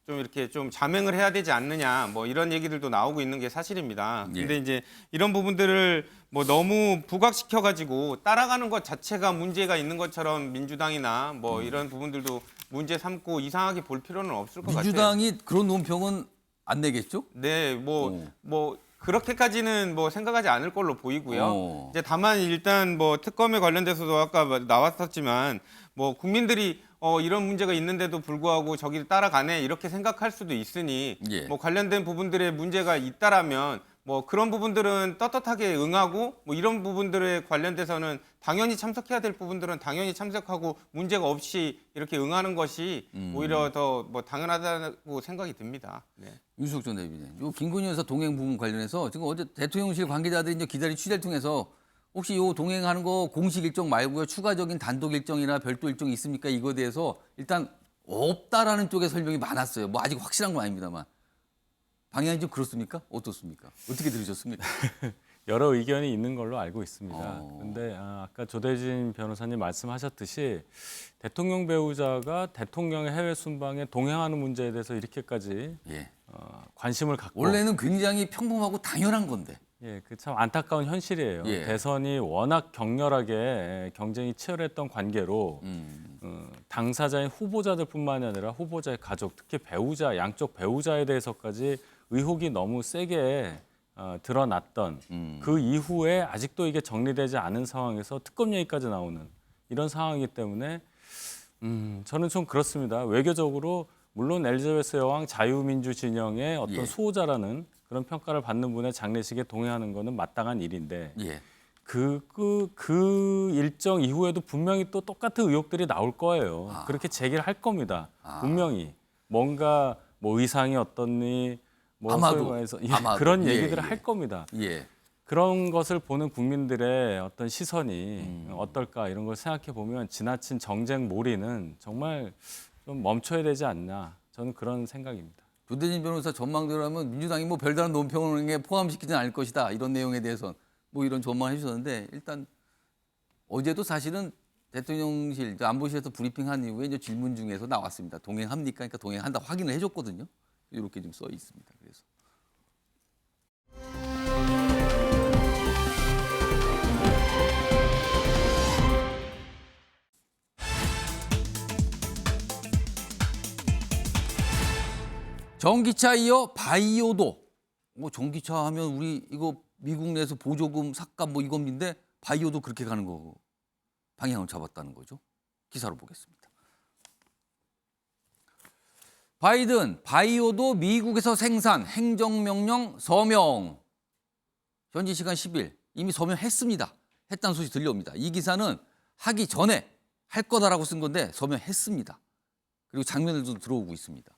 [SPEAKER 7] 좀 이렇게 좀 자명을 해야 되지 않느냐 뭐 이런 얘기들도 나오고 있는 게 사실입니다.
[SPEAKER 1] 예.
[SPEAKER 7] 근데 이제 이런 부분들을 뭐 너무 부각시켜 가지고 따라가는 것 자체가 문제가 있는 것처럼 민주당이나 뭐 이런 부분들도 문제 삼고 이상하게 볼 필요는 없을 것 같아요.
[SPEAKER 1] 민주당이 그런 논평은 안 내겠죠?
[SPEAKER 7] 네, 뭐 그렇게까지는 뭐 생각하지 않을 걸로 보이고요. 이제 다만 일단 뭐 특검에 관련돼서도 아까 나왔었지만 뭐 국민들이 이런 문제가 있는데도 불구하고 저기를 따라가네 이렇게 생각할 수도 있으니
[SPEAKER 1] 예.
[SPEAKER 7] 뭐 관련된 부분들에 문제가 있다라면 뭐 그런 부분들은 떳떳하게 응하고 뭐 이런 부분들에 관련돼서는 당연히 참석해야 될 부분들은 당연히 참석하고 문제가 없이 이렇게 응하는 것이 오히려 더 뭐 당연하다고 생각이 듭니다. 네.
[SPEAKER 1] 윤석열 전 대변인. 요 김건희 여사 동행 부분 관련해서 지금 어제 대통령실 관계자들이 이제 기다린 취재를 통해서 혹시 요 동행하는 거 공식 일정 말고요 추가적인 단독 일정이나 별도 일정이 있습니까? 이거에 대해서 일단 없다라는 쪽의 설명이 많았어요. 뭐 아직 확실한 건 아닙니다만 방향이 좀 그렇습니까? 어떻습니까? 어떻게 들으셨습니까?
[SPEAKER 6] 여러 의견이 있는 걸로 알고 있습니다. 그런데 아까 조대진 변호사님 말씀하셨듯이 대통령 배우자가 대통령의 해외 순방에 동행하는 문제에 대해서 이렇게까지
[SPEAKER 1] 예.
[SPEAKER 6] 관심을 갖고
[SPEAKER 1] 원래는 굉장히 평범하고 당연한 건데.
[SPEAKER 6] 예, 그 참 안타까운 현실이에요.
[SPEAKER 1] 예.
[SPEAKER 6] 대선이 워낙 격렬하게 경쟁이 치열했던 관계로 당사자인 후보자들뿐만이 아니라 후보자의 가족, 특히 배우자, 양쪽 배우자에 대해서까지 의혹이 너무 세게 드러났던 그 이후에 아직도 이게 정리되지 않은 상황에서 특검 얘기까지 나오는 이런 상황이기 때문에 저는 좀 그렇습니다. 외교적으로 물론 엘리자베스 여왕 자유민주 진영의 어떤
[SPEAKER 1] 예.
[SPEAKER 6] 수호자라는 그런 평가를 받는 분의 장례식에 동행하는 것은 마땅한 일인데
[SPEAKER 1] 예.
[SPEAKER 6] 그 일정 이후에도 분명히 또 똑같은 의혹들이 나올 거예요. 그렇게 제기를 할 겁니다. 분명히 뭔가 뭐 의상이 어떻니 뭐
[SPEAKER 1] 아마도,
[SPEAKER 6] 소위 말해서
[SPEAKER 1] 아마도.
[SPEAKER 6] 그런
[SPEAKER 1] 예,
[SPEAKER 6] 얘기들을
[SPEAKER 1] 예.
[SPEAKER 6] 할 겁니다.
[SPEAKER 1] 예.
[SPEAKER 6] 그런 것을 보는 국민들의 어떤 시선이 어떨까 이런 걸 생각해 보면 지나친 정쟁 몰이는 정말 좀 멈춰야 되지 않나 저는 그런 생각입니다.
[SPEAKER 1] 조대진 변호사 전망대로라면 민주당이 뭐 별다른 논평에 포함시키지는 않을 것이다. 이런 내용에 대해서는 뭐 이런 전망을 해주셨는데 일단 어제도 사실은 대통령실 안보실에서 브리핑한 이후에 이제 질문 중에서 나왔습니다. 동행합니까? 그러니까 동행한다 확인을 해줬거든요. 이렇게 좀 써 있습니다. 그래서. 전기차 이어 바이오도 뭐 전기차 하면 우리 이거 미국 내에서 보조금 삭감 뭐 이건데 바이오도 그렇게 가는 거 방향을 잡았다는 거죠. 기사로 보겠습니다. 바이든 바이오도 미국에서 생산 행정명령 서명. 현지 시간 10일 이미 서명했습니다. 했다는 소식 들려옵니다. 이 기사는 하기 전에 할 거다라고 쓴 건데 서명했습니다. 그리고 장면들도 들어오고 있습니다.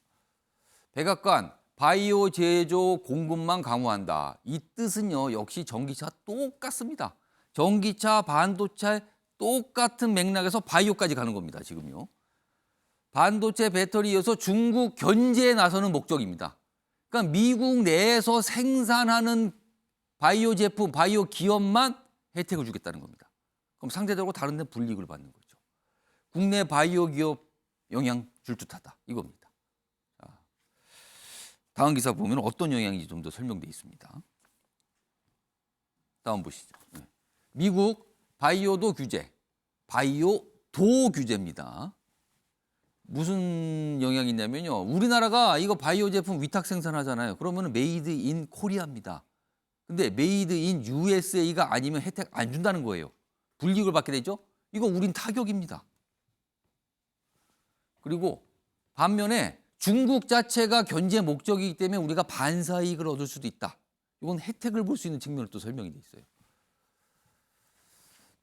[SPEAKER 1] 백악관 바이오 제조 공급망 강화한다. 이 뜻은요 역시 전기차 똑같습니다. 전기차 반도체 똑같은 맥락에서 바이오까지 가는 겁니다. 지금요. 반도체 배터리 이어서 중국 견제에 나서는 목적입니다. 그러니까 미국 내에서 생산하는 바이오 제품, 바이오 기업만 혜택을 주겠다는 겁니다. 그럼 상대적으로 다른 데 불이익을 받는 거죠. 국내 바이오 기업 영향 줄 듯하다. 이겁니다. 다음 기사 보면 어떤 영향인지 좀 더 설명되어 있습니다. 다음 보시죠. 미국 바이오도 규제, 바이오도 규제입니다. 무슨 영향이 있냐면요. 우리나라가 이거 바이오 제품 위탁 생산하잖아요. 그러면 메이드 인 코리아입니다. 근데 메이드 인 USA가 아니면 혜택 안 준다는 거예요. 불이익을 받게 되죠. 이거 우린 타격입니다. 그리고 반면에 중국 자체가 견제 목적이기 때문에 우리가 반사 이익을 얻을 수도 있다. 이건 혜택을 볼 수 있는 측면으로 또 설명이 돼 있어요.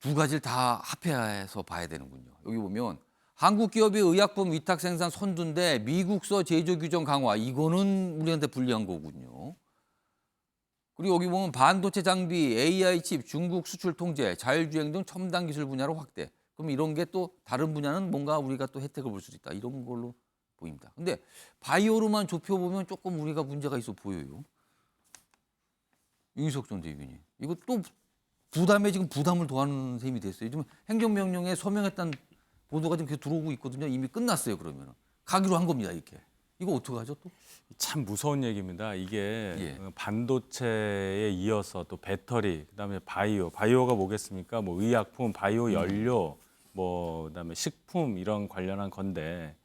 [SPEAKER 1] 두 가지를 다 합해서 봐야 되는군요. 여기 보면 한국 기업의 의약품 위탁 생산 선두인데 미국서 제조 규정 강화, 이거는 우리한테 불리한 거군요. 그리고 여기 보면 반도체 장비, AI 칩, 중국 수출 통제, 자율주행 등 첨단 기술 분야로 확대. 그럼 이런 게 또 다른 분야는 뭔가 우리가 또 혜택을 볼 수 있다. 이런 걸로 보입니다. 근데 바이오로만 좁혀보면 조금 우리가 문제가 있어 보여요. 윤희석 전 대변인. 이거 또 부담에 지금 부담을 더하는 셈이 됐어요. 지금 행정명령에 서명했다는 보도가 지금 계속 들어오고 있거든요. 이미 끝났어요. 그러면 가기로 한 겁니다. 이렇게. 이거 어떡하죠 또?
[SPEAKER 6] 참 무서운 얘기입니다. 이게
[SPEAKER 1] 예.
[SPEAKER 6] 반도체에 이어서 또 배터리, 그다음에 바이오가 뭐겠습니까? 뭐 의약품, 바이오 연료, 뭐 그다음에 식품 이런 관련한 건데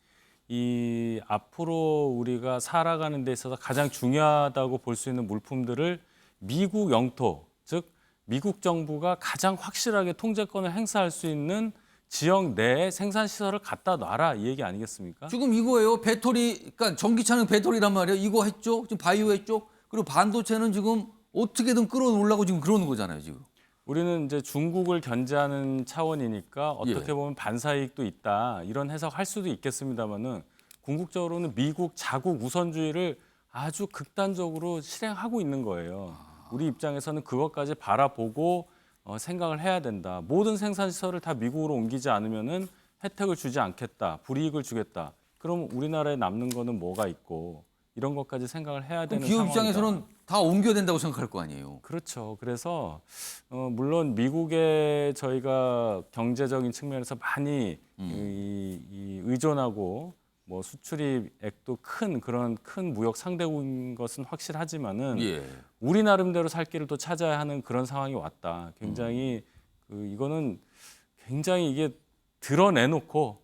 [SPEAKER 6] 이 앞으로 우리가 살아가는 데 있어서 가장 중요하다고 볼 수 있는 물품들을 미국 영토, 즉 미국 정부가 가장 확실하게 통제권을 행사할 수 있는 지역 내에 생산 시설을 갖다 놔라 이 얘기 아니겠습니까?
[SPEAKER 1] 지금 이거예요. 배터리, 그러니까 전기차는 배터리란 말이에요. 이거 했죠. 지금 바이오 했죠. 그리고 반도체는 지금 어떻게든 끌어놓으려고 지금 그러는 거잖아요. 지금.
[SPEAKER 6] 우리는 이제 중국을 견제하는 차원이니까 어떻게
[SPEAKER 1] 예.
[SPEAKER 6] 보면 반사이익도 있다 이런 해석할 수도 있겠습니다만은 궁극적으로는 미국 자국 우선주의를 아주 극단적으로 실행하고 있는 거예요. 우리 입장에서는 그것까지 바라보고 생각을 해야 된다. 모든 생산 시설을 다 미국으로 옮기지 않으면은 혜택을 주지 않겠다. 불이익을 주겠다. 그럼 우리나라에 남는 거는 뭐가 있고 이런 것까지 생각을 해야 되는
[SPEAKER 1] 기업
[SPEAKER 6] 상황이다.
[SPEAKER 1] 입장에서는 다 옮겨야 된다고 생각할 거 아니에요.
[SPEAKER 6] 그렇죠. 그래서 물론 미국에 저희가 경제적인 측면에서 많이 이 의존하고 뭐 수출입액도 큰 그런 큰 무역 상대국인 것은 확실하지만은
[SPEAKER 1] 예.
[SPEAKER 6] 우리 나름대로 살 길을 또 찾아야 하는 그런 상황이 왔다. 굉장히 이거는 굉장히 이게 드러내놓고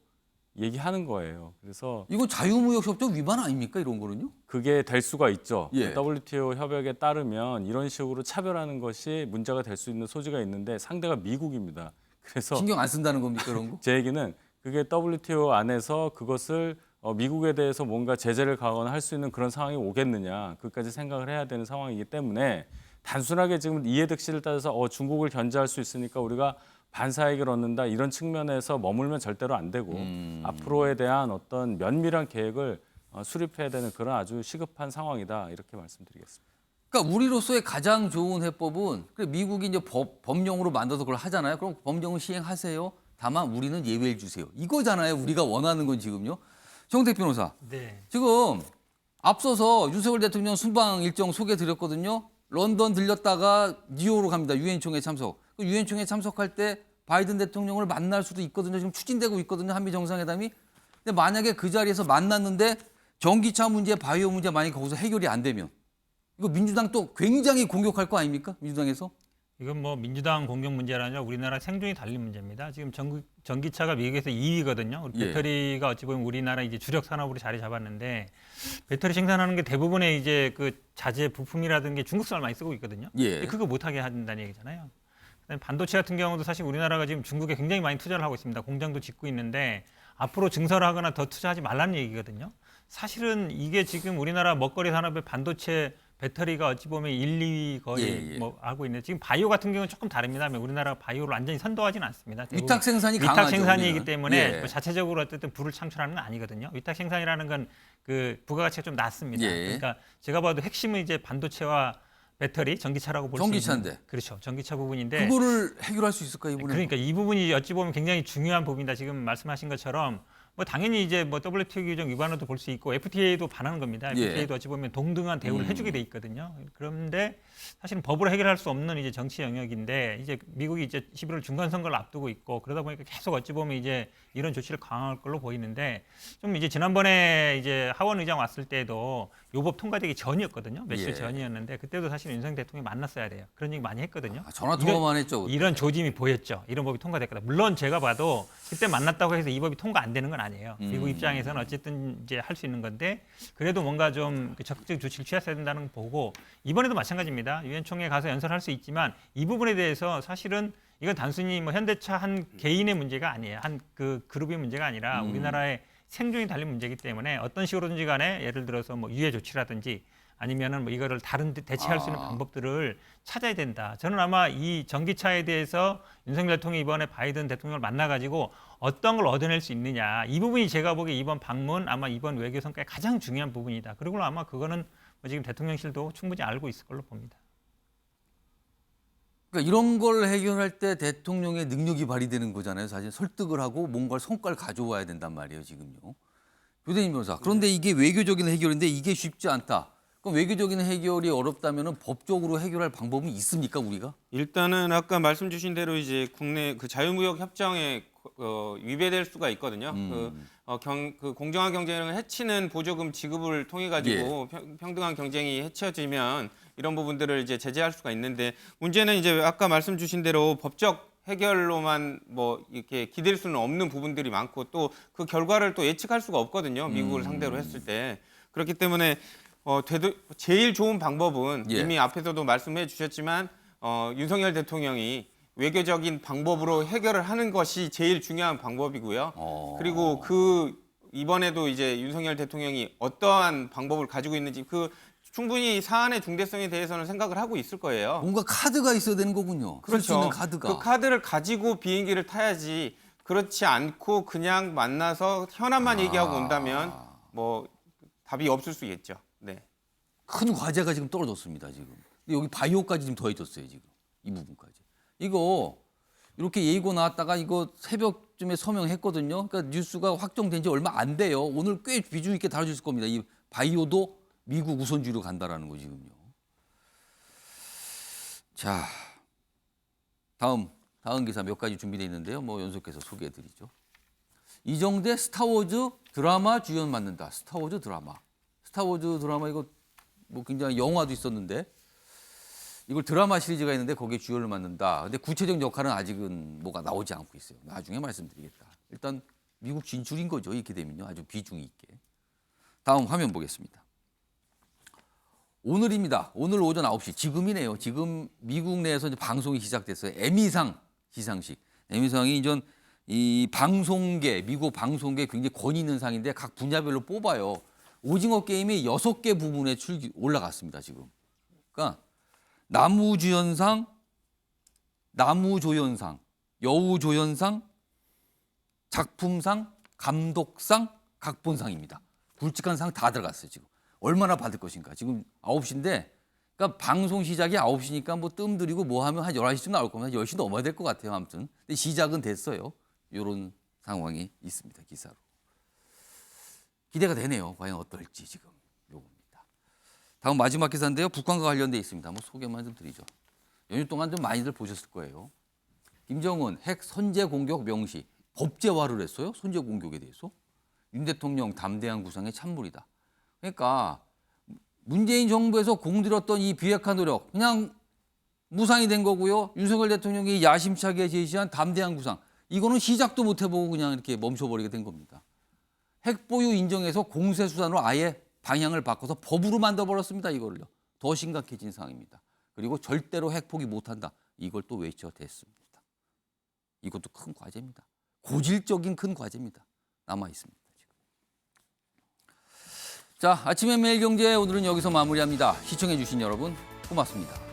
[SPEAKER 6] 얘기하는 거예요. 그래서
[SPEAKER 1] 이거 자유무역협정 위반 아닙니까? 이런 거는요?
[SPEAKER 6] 그게 될 수가 있죠.
[SPEAKER 1] 예.
[SPEAKER 6] WTO 협약에 따르면 이런 식으로 차별하는 것이 문제가 될 수 있는 소지가 있는데 상대가 미국입니다. 그래서
[SPEAKER 1] 신경 안 쓴다는 겁니까? 그런 거?
[SPEAKER 6] 제 얘기는 그게 WTO 안에서 그것을 미국에 대해서 뭔가 제재를 가거나 할 수 있는 그런 상황이 오겠느냐. 그것까지 생각을 해야 되는 상황이기 때문에 단순하게 지금 이해득실을 따져서 중국을 견제할 수 있으니까 우리가 반사이익을 얻는다 이런 측면에서 머물면 절대로 안 되고 앞으로에 대한 어떤 면밀한 계획을 수립해야 되는 그런 아주 시급한 상황이다 이렇게 말씀드리겠습니다.
[SPEAKER 1] 그러니까 우리로서의 가장 좋은 해법은 미국이 이제 법령으로 만들어서 그걸 하잖아요. 그럼 법령을 시행하세요. 다만 우리는 예외를 주세요. 이거잖아요. 우리가 원하는 건 지금요. 정택 변호사.
[SPEAKER 8] 네.
[SPEAKER 1] 지금 앞서서 윤석열 대통령 순방 일정 소개드렸거든요. 런던 들렸다가 뉴욕으로 갑니다. 유엔총회 참석. 유엔총회 참석할 때 바이든 대통령을 만날 수도 있거든요. 지금 추진되고 있거든요. 한미 정상회담이. 근데 만약에 그 자리에서 만났는데 전기차 문제, 바이오 문제 만약에 거기서 해결이 안 되면 이거 민주당 또 굉장히 공격할 거 아닙니까? 민주당에서.
[SPEAKER 8] 이건 뭐 민주당 공격 문제라냐 우리나라 생존이 달린 문제입니다. 지금 전기차가 미국에서 2위거든요.
[SPEAKER 1] 예.
[SPEAKER 8] 배터리가 어찌 보면 우리나라 이제 주력 산업으로 자리 잡았는데 배터리 생산하는 게 대부분의 이제 그 자재 부품이라든 게 중국산을 많이 쓰고 있거든요.
[SPEAKER 1] 예.
[SPEAKER 8] 그거 못하게 한다는 얘기잖아요. 그다음에 반도체 같은 경우도 사실 우리나라가 지금 중국에 굉장히 많이 투자를 하고 있습니다. 공장도 짓고 있는데 앞으로 증설을 하거나 더 투자하지 말라는 얘기거든요. 사실은 이게 지금 우리나라 먹거리 산업의 반도체 배터리가 어찌 보면 1, 2위 거의 뭐 하고 있는데 지금 바이오 같은 경우는 조금 다릅니다. 우리나라 바이오를 완전히 선도하지는 않습니다.
[SPEAKER 1] 위탁 생산이
[SPEAKER 8] 위탁
[SPEAKER 1] 강하죠.
[SPEAKER 8] 생산이기
[SPEAKER 1] 우리는.
[SPEAKER 8] 때문에
[SPEAKER 1] 예.
[SPEAKER 8] 뭐 자체적으로 어쨌든 부를 창출하는 건 아니거든요. 위탁 생산이라는 건 그 부가가치가 좀 낮습니다.
[SPEAKER 1] 예.
[SPEAKER 8] 그러니까 제가 봐도 핵심은 이제 반도체와 배터리, 전기차라고 볼 수 있는.
[SPEAKER 1] 전기차인데.
[SPEAKER 8] 그렇죠. 전기차 부분인데.
[SPEAKER 1] 그거를 해결할 수 있을까요, 이번에?
[SPEAKER 8] 그러니까 이 부분이 어찌 보면 굉장히 중요한 부분이다. 지금 말씀하신 것처럼 뭐 당연히 이제 뭐 WTO 규정 위반으로도 볼 수 있고 FTA도 반하는 겁니다. FTA도 어찌 보면 동등한 대우를 해주게 돼 있거든요. 그런데 사실은 법으로 해결할 수 없는 이제 정치 영역인데 이제 미국이 이제 11월 중간 선거를 앞두고 있고 그러다 보니까 계속 어찌 보면 이제 이런 조치를 강화할 걸로 보이는데 좀 이제 지난번에 이제 하원 의장 왔을 때도 요 법 통과되기 전이었거든요. 며칠 전이었는데 그때도 사실 윤석열 대통령이 만났어야 돼요. 그런 얘기 많이 했거든요.
[SPEAKER 1] 전화 통화만 했죠. 그때.
[SPEAKER 8] 이런 조짐이 보였죠. 이런 법이 통과될 거다. 물론 제가 봐도 그때 만났다고 해서 이 법이 통과 안 되는 건 아니에요. 미국 입장에서는 어쨌든 이제 할 수 있는 건데 그래도 뭔가 좀 적극적 조치를 취했어야 된다는 거 보고 이번에도 마찬가지입니다. 유엔 총회 가서 연설할 수 있지만 이 부분에 대해서 사실은 이건 단순히 뭐 현대차 한 개인의 문제가 아니에요. 한 그 그룹의 문제가 아니라 우리나라의 생존이 달린 문제이기 때문에 어떤 식으로든지 간에 예를 들어서 뭐 유예 조치라든지 아니면은 뭐 이거를 다른 데 대체할 수 있는 방법들을 찾아야 된다. 저는 아마 이 전기차에 대해서 윤석열 대통령이 이번에 바이든 대통령을 만나가지고 어떤 걸 얻어낼 수 있느냐. 이 부분이 제가 보기에 이번 방문 아마 이번 외교 성과의 가장 중요한 부분이다. 그리고 아마 그거는 뭐 지금 대통령실도 충분히 알고 있을 걸로 봅니다.
[SPEAKER 1] 그러니까 이런 걸 해결할 때 대통령의 능력이 발휘되는 거잖아요. 사실 설득을 하고 뭔가 성과를 가져와야 된단 말이에요, 지금요. 교대님 변호사. 그런데 이게 외교적인 해결인데 이게 쉽지 않다. 그럼 외교적인 해결이 어렵다면 법적으로 해결할 방법은 있습니까, 우리가?
[SPEAKER 7] 일단은 아까 말씀 주신 대로 이제 국내 그 자유무역 협정에 위배될 수가 있거든요. 그 공정한 경쟁을 해치는 보조금 지급을 통해 가지고 평등한 경쟁이 해쳐지면 이런 부분들을 이제 제재할 수가 있는데 문제는 이제 아까 말씀 주신 대로 법적 해결로만 뭐 이렇게 기댈 수는 없는 부분들이 많고 또 그 결과를 또 예측할 수가 없거든요. 미국을 상대로 했을 때. 그렇기 때문에 제일 좋은 방법은 이미 앞에서도 말씀해 주셨지만 윤석열 대통령이 외교적인 방법으로 해결을 하는 것이 제일 중요한 방법이고요. 그리고 이번에도 이제 윤석열 대통령이 어떠한 방법을 가지고 있는지 충분히 사안의 중대성에 대해서는 생각을 하고 있을 거예요.
[SPEAKER 1] 뭔가 카드가 있어야 되는 거군요. 쓸 수 있는 카드가.
[SPEAKER 7] 그 카드를 가지고 비행기를 타야지 그렇지 않고 그냥 만나서 현안만 얘기하고 온다면 뭐 답이 없을 수 있겠죠. 네.
[SPEAKER 1] 큰 과제가 지금 떨어졌습니다, 지금. 근데 여기 바이오까지 지금 더해졌어요, 지금. 이 부분까지. 이거 이렇게 예고 나왔다가 이거 새벽쯤에 서명했거든요. 그러니까 뉴스가 확정된 지 얼마 안 돼요. 오늘 꽤 비중 있게 다뤄질 겁니다. 이 바이오도 미국 우선주의로 간다라는 거 지금요. 자, 다음 기사 몇 가지 준비되어 있는데요. 뭐 연속해서 소개해드리죠. 이정대 스타워즈 드라마 주연 맡는다. 스타워즈 드라마 이거 뭐 굉장히 영화도 있었는데 이걸 드라마 시리즈가 있는데 거기에 주연을 맡는다. 근데 구체적 역할은 아직은 뭐가 나오지 않고 있어요. 나중에 말씀드리겠다. 일단 미국 진출인 거죠. 이렇게 되면요. 아주 비중이 있게. 다음 화면 보겠습니다. 오늘입니다. 오늘 오전 9시. 지금이네요. 지금 미국 내에서 이제 방송이 시작됐어요. 에미상 시상식. 에미상이 이전 이 방송계, 미국 방송계 굉장히 권위 있는 상인데 각 분야별로 뽑아요. 오징어 게임이 6개 부분에 올라갔습니다. 지금. 그러니까 나무주연상, 나무조연상, 여우조연상, 작품상, 감독상, 각본상입니다. 굵직한 상 다 들어갔어요. 지금. 얼마나 받을 것인가. 지금 9시인데 그러니까 방송 시작이 9시니까 뭐 뜸 들이고 뭐 하면 한 11시쯤 나올 겁니다. 10시 넘어야 될 것 같아요. 아무튼. 근데 시작은 됐어요. 이런 상황이 있습니다. 기사로. 기대가 되네요. 과연 어떨지 지금 요겁니다. 다음 마지막 기사인데요. 북한과 관련돼 있습니다. 한번 소개만 좀 드리죠. 연휴 동안 좀 많이들 보셨을 거예요. 김정은 핵 선제 공격 명시. 법제화를 했어요. 선제 공격에 대해서. 윤 대통령 담대한 구상의 찬물이다. 그러니까 문재인 정부에서 공들였던 이 비핵화 노력 그냥 무상이 된 거고요. 윤석열 대통령이 야심차게 제시한 담대한 구상. 이거는 시작도 못 해보고 그냥 이렇게 멈춰버리게 된 겁니다. 핵 보유 인정해서 공세수단으로 아예 방향을 바꿔서 법으로 만들어버렸습니다. 이거를요. 더 심각해진 상황입니다. 그리고 절대로 핵 포기 못한다. 이걸 또 외쳐댔습니다. 이것도 큰 과제입니다. 고질적인 큰 과제입니다. 남아있습니다. 지금. 자, 아침의 매일경제 오늘은 여기서 마무리합니다. 시청해주신 여러분 고맙습니다.